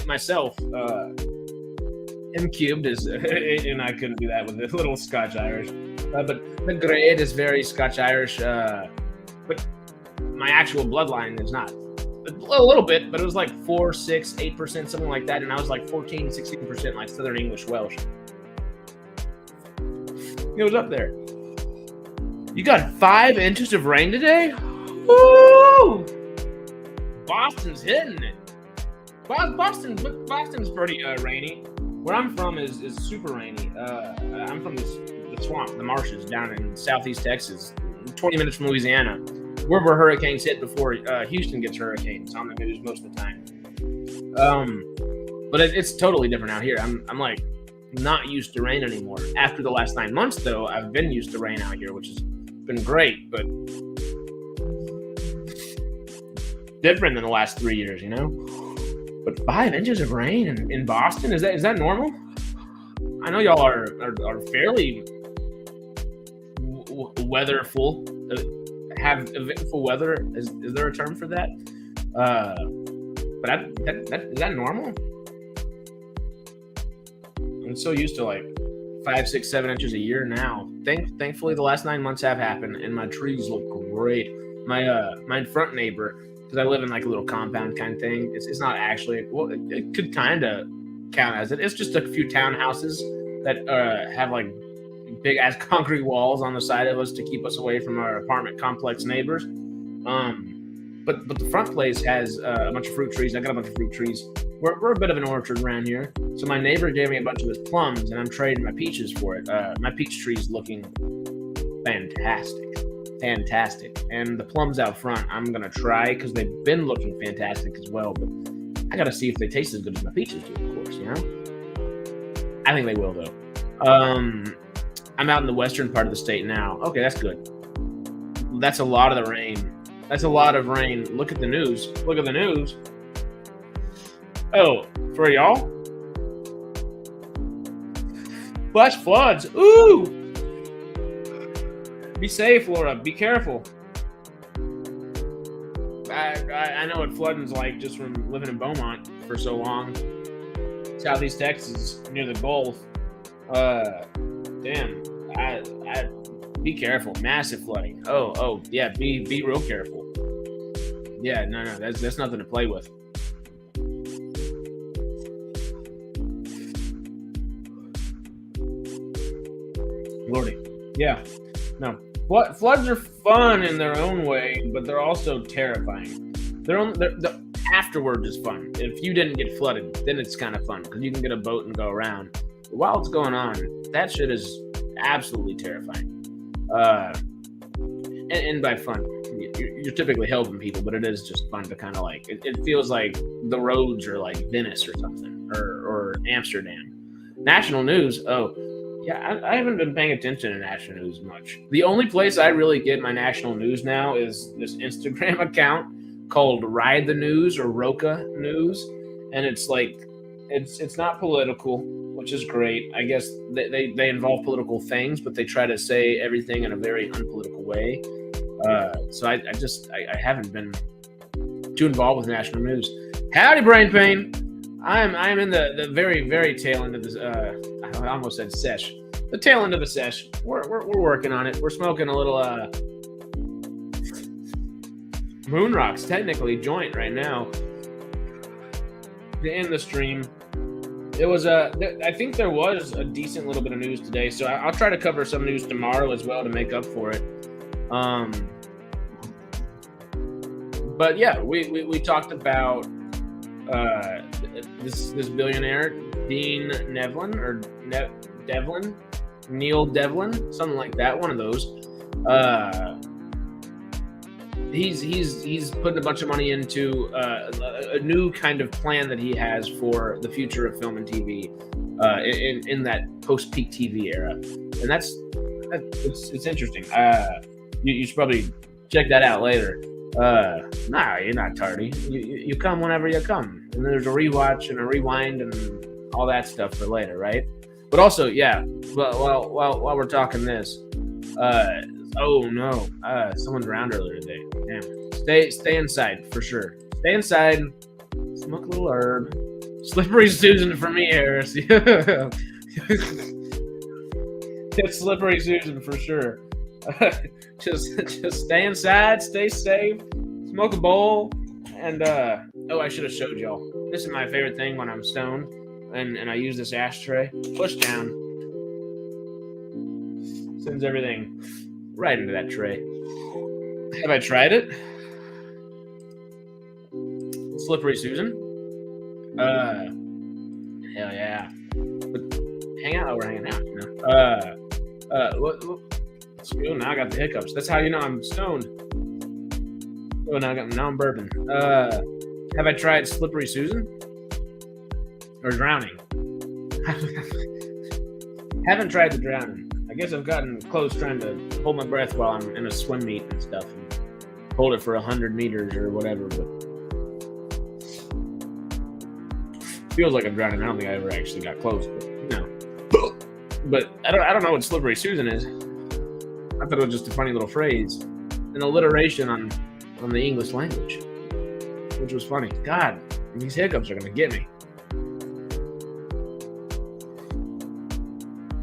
myself, MCubed is, and I couldn't do that with a little Scotch-Irish, but McGrade is very Scotch-Irish, but my actual bloodline is not. A little bit, but it was like 4, 6, 8%, something like that, and I was like 14, 16% like Southern English Welsh. It was up there. You got 5 inches of rain today? Woo! Boston's hitting it. Boston's pretty rainy. Where I'm from is super rainy. I'm from the swamp, the marshes down in southeast Texas, 20 minutes from Louisiana. Where hurricanes hit before Houston gets hurricanes on the news most of the time. But it's totally different out here. I'm like not used to rain anymore. After the last 9 months, though, I've been used to rain out here, which has been great, but different than the last 3 years, But 5 inches of rain in Boston, is that normal? I know y'all are fairly weatherful. Have eventful weather. Is there a term for that? But is that normal? I'm so used to like 5, 6, 7 inches a year now. Thankfully, the last 9 months have happened, and my trees look great. My front neighbor, because I live in like a little compound kind of thing. It's not actually. Well, it could kind of count as it. It's just a few townhouses that have like big ass concrete walls on the side of us to keep us away from our apartment complex neighbors. But the front place has a bunch of fruit trees. I got a bunch of fruit trees. We're a bit of an orchard around here. So my neighbor gave me a bunch of his plums, and I'm trading my peaches for it. My peach tree's looking fantastic. And the plums out front, I'm gonna try because they've been looking fantastic as well. But I gotta see if they taste as good as my peaches do, of course. You know, I think they will though. I'm out in the western part of the state now. Okay, that's good. That's a lot of the rain. That's a lot of rain. Look at the news. Look at the news. Oh, for y'all? Flash floods. Ooh! Be safe, Laura. Be careful. I know what flooding's like just from living in Beaumont for so long. Southeast Texas, near the Gulf. Damn. I be careful. Massive flooding. Oh, yeah. Be real careful. Yeah, no. That's nothing to play with. Lordy. Yeah. No. Floods are fun in their own way, but they're also terrifying. The afterward is fun. If you didn't get flooded, then it's kind of fun because you can get a boat and go around. But while it's going on, that shit is absolutely terrifying. And by fun, you're typically helping people, but it is just fun to kind of like, it feels like the roads are like Venice or something, or Amsterdam. National news, yeah, I haven't been paying attention to national news much. The only place I really get my national news now is this Instagram account called Ride the News or Roca News, and it's like, it's not political, which is great. I guess they involve political things, but they try to say everything in a very unpolitical way. So I haven't been too involved with national news. Howdy, brain pain. I'm in the very, very tail end of this. I almost said sesh. The tail end of the sesh. We're working on it. We're smoking a little Moon Rocks, technically joint right now. To end the stream. It was I think there was a decent little bit of news today, so I'll try to cover some news tomorrow as well to make up for it. But yeah, we talked about this billionaire Dean Nevlin or Devlin, Neil Devlin, something like that. One of those. He's putting a bunch of money into a new kind of plan that he has for the future of film and TV in that post-peak TV era, and it's interesting. You should probably check that out later. Nah, you're not tardy. You come whenever you come, and there's a rewatch and a rewind and all that stuff for later, right? But also, yeah. Well, while we're talking this, oh no, someone drowned earlier today. Damn. Stay inside for sure. Stay inside. Smoke a little herb. Slippery Susan for me, Harris. It's Slippery Susan for sure. Just stay inside, stay safe, smoke a bowl, and I should have showed y'all. This is my favorite thing when I'm stoned, and I use this ashtray. Push down. Sends everything right into that tray. Have I tried it? Slippery Susan. Hell yeah. But hang out. We're hanging out, you know. What? Oh, now I got the hiccups. That's how you know I'm stoned. Oh, now I'm burping. Have I tried Slippery Susan? Or drowning? Haven't tried the drowning. I guess I've gotten close trying to hold my breath while I'm in a swim meet and stuff, and hold it for 100 meters or whatever. But feels like I'm drowning. I don't think I ever actually got close, but you know. But I don't know what Slippery Susan is. I thought it was just a funny little phrase, an alliteration on the English language, which was funny. God, these hiccups are gonna get me.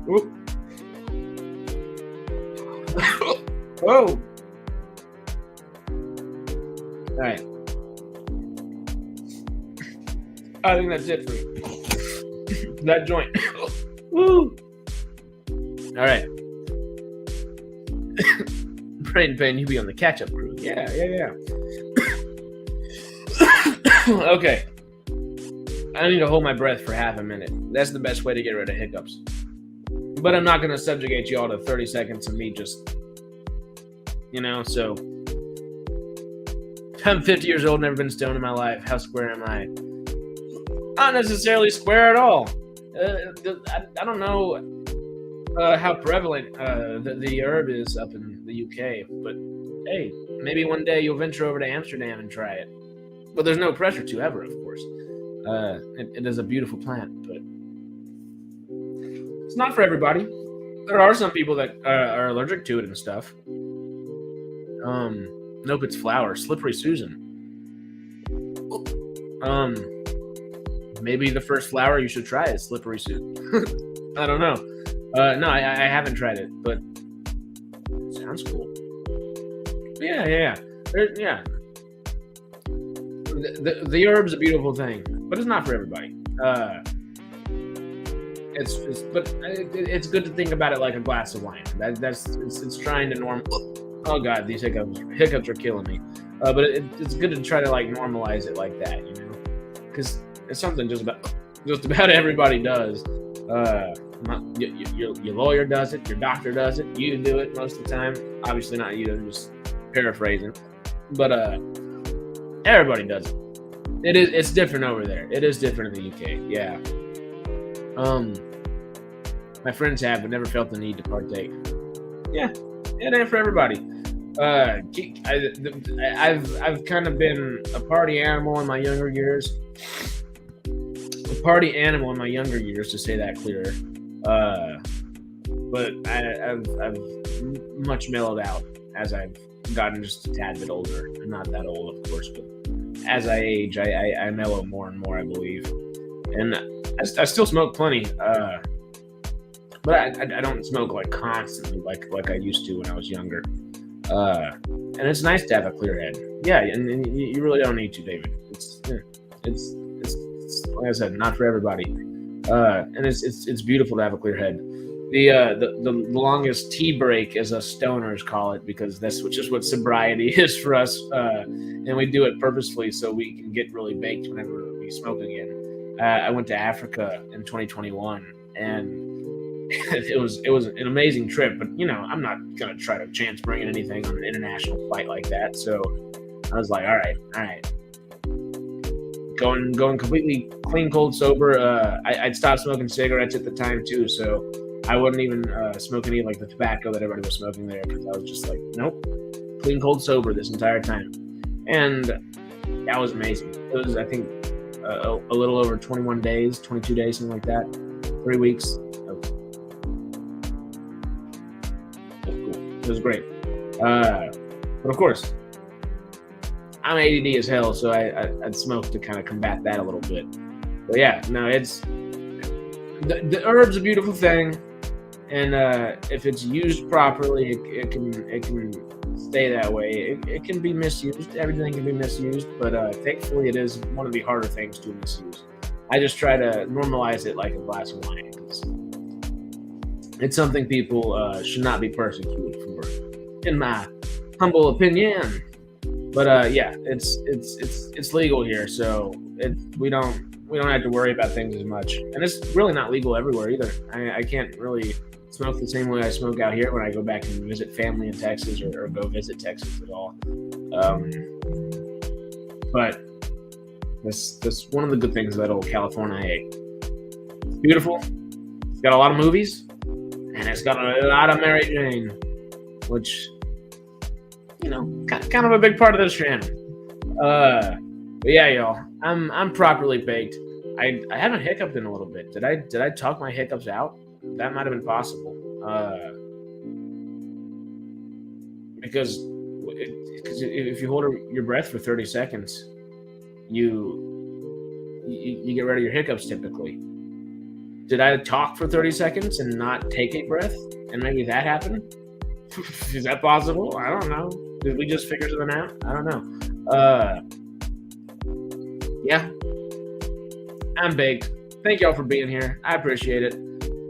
Whoop. Whoa. All right. I think that's it for me. that joint. Woo! All right. Brain pain, you be on the catch-up crew. Yeah. Okay. I need to hold my breath for half a minute. That's the best way to get rid of hiccups. But I'm not going to subjugate you all to 30 seconds of me just, so. I'm 50 years old, never been stoned in my life. How square am I? Not necessarily square at all. I don't know how prevalent the herb is up in the UK, but hey, maybe one day you'll venture over to Amsterdam and try it. But there's no pressure to ever, of course. It is a beautiful plant, but it's not for everybody. There are some people that are allergic to it and stuff. Nope, it's flower. Slippery Susan. Maybe the first flower you should try is Slippery Susan. I don't know. No, I haven't tried it, but it sounds cool. Yeah. The herb's a beautiful thing, but it's not for everybody. It's good to think about it like a glass of wine. It's trying to norm. Oh god, these hiccups are killing me. But it's good to try to like normalize it like that, because it's something just about everybody does. Your lawyer does it, your doctor does it, you do it most of the time. Obviously not you, I'm just paraphrasing. But everybody does it. It's different over there. It is different in the UK, yeah. My friends have, but never felt the need to partake. Yeah, it ain't for everybody. I've kind of been a party animal in my younger years. To say that clearer. But I've much mellowed out as I've gotten just a tad bit older. I'm not that old, of course, but as I age, I mellow more and more, I believe. And I still smoke plenty, but I don't smoke like constantly like I used to when I was younger. And it's nice to have a clear head. Yeah, and you really don't need to, David. It's like I said, not for everybody. And it's beautiful to have a clear head. The longest tea break, as us stoners call it, because that's just what sobriety is for us. And we do it purposefully so we can get really baked whenever we smoke again. I went to Africa in 2021, and it was an amazing trip. But I'm not gonna try to chance bringing anything on an international flight like that. So I was like, all right. Going completely clean, cold, sober. I'd stopped smoking cigarettes at the time too, so I wouldn't even smoke any like the tobacco that everybody was smoking there, because I was just like, nope, clean, cold, sober this entire time, and that was amazing. It was, I think, a little over 21 days, 22 days, something like that, 3 weeks. It was great, but of course, I'm ADD as hell, so I'd smoke to kind of combat that a little bit. But yeah, no, it's the herb's a beautiful thing, and if it's used properly, it can stay that way. It can be misused. Everything can be misused, but thankfully, it is one of the harder things to misuse. I just try to normalize it like a glass of wine. It's something people should not be persecuted for, in my humble opinion. But yeah, it's legal here, so we don't have to worry about things as much, and it's really not legal everywhere either. I can't really smoke the same way I smoke out here when I go back and visit family in Texas or go visit Texas at all. But that's one of the good things about old California. It's beautiful. It's got a lot of movies, and it's got a lot of Mary Jane, which, kind of a big part of this channel. But yeah, y'all, I'm properly baked. I haven't hiccuped in a little bit. Did I talk my hiccups out? That might have been possible. Because if you hold your breath for 30 seconds, you get rid of your hiccups typically. Did I talk for 30 seconds and not take a breath, and maybe that happened? Is that possible? I don't know. Did we just figure something out? I don't know. Yeah. I'm baked. thank y'all for being here. I appreciate it.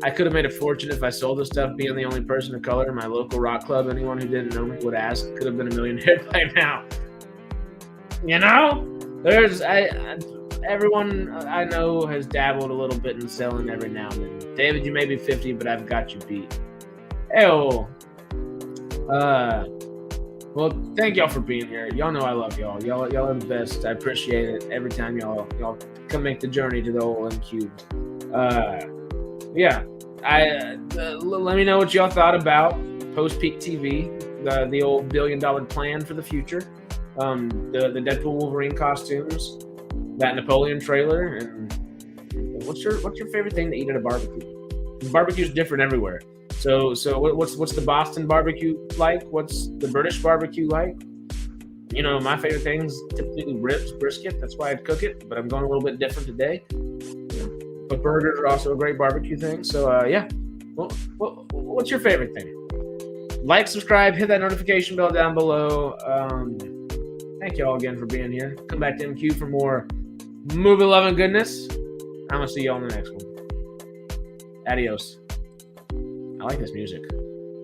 I could have made a fortune if I sold this stuff, being the only person of color in my local rock club. Anyone who didn't know me would ask. Could have been a millionaire by now. You know? Everyone I know has dabbled a little bit in selling every now and then. David, you may be 50, but I've got you beat. Well, thank y'all for being here. Y'all know I love y'all. Y'all are the best. I appreciate it every time y'all come make the journey to the old MCubed. Let me know what y'all thought about post-peak TV, the old $1 billion plan for the future, the Deadpool Wolverine costumes, that Napoleon trailer, and what's your favorite thing to eat at a barbecue? Barbecue's different everywhere. So what's the Boston barbecue like? What's the British barbecue like? You know, my favorite thing's typically ribs, brisket. That's why I'd cook it, but I'm going a little bit different today. But burgers are also a great barbecue thing. So what's your favorite thing? Like, subscribe, hit that notification bell down below. Thank you all again for being here. Come back to MQ for more movie loving goodness. I'm gonna see you all in the next one. Adios. I like this music.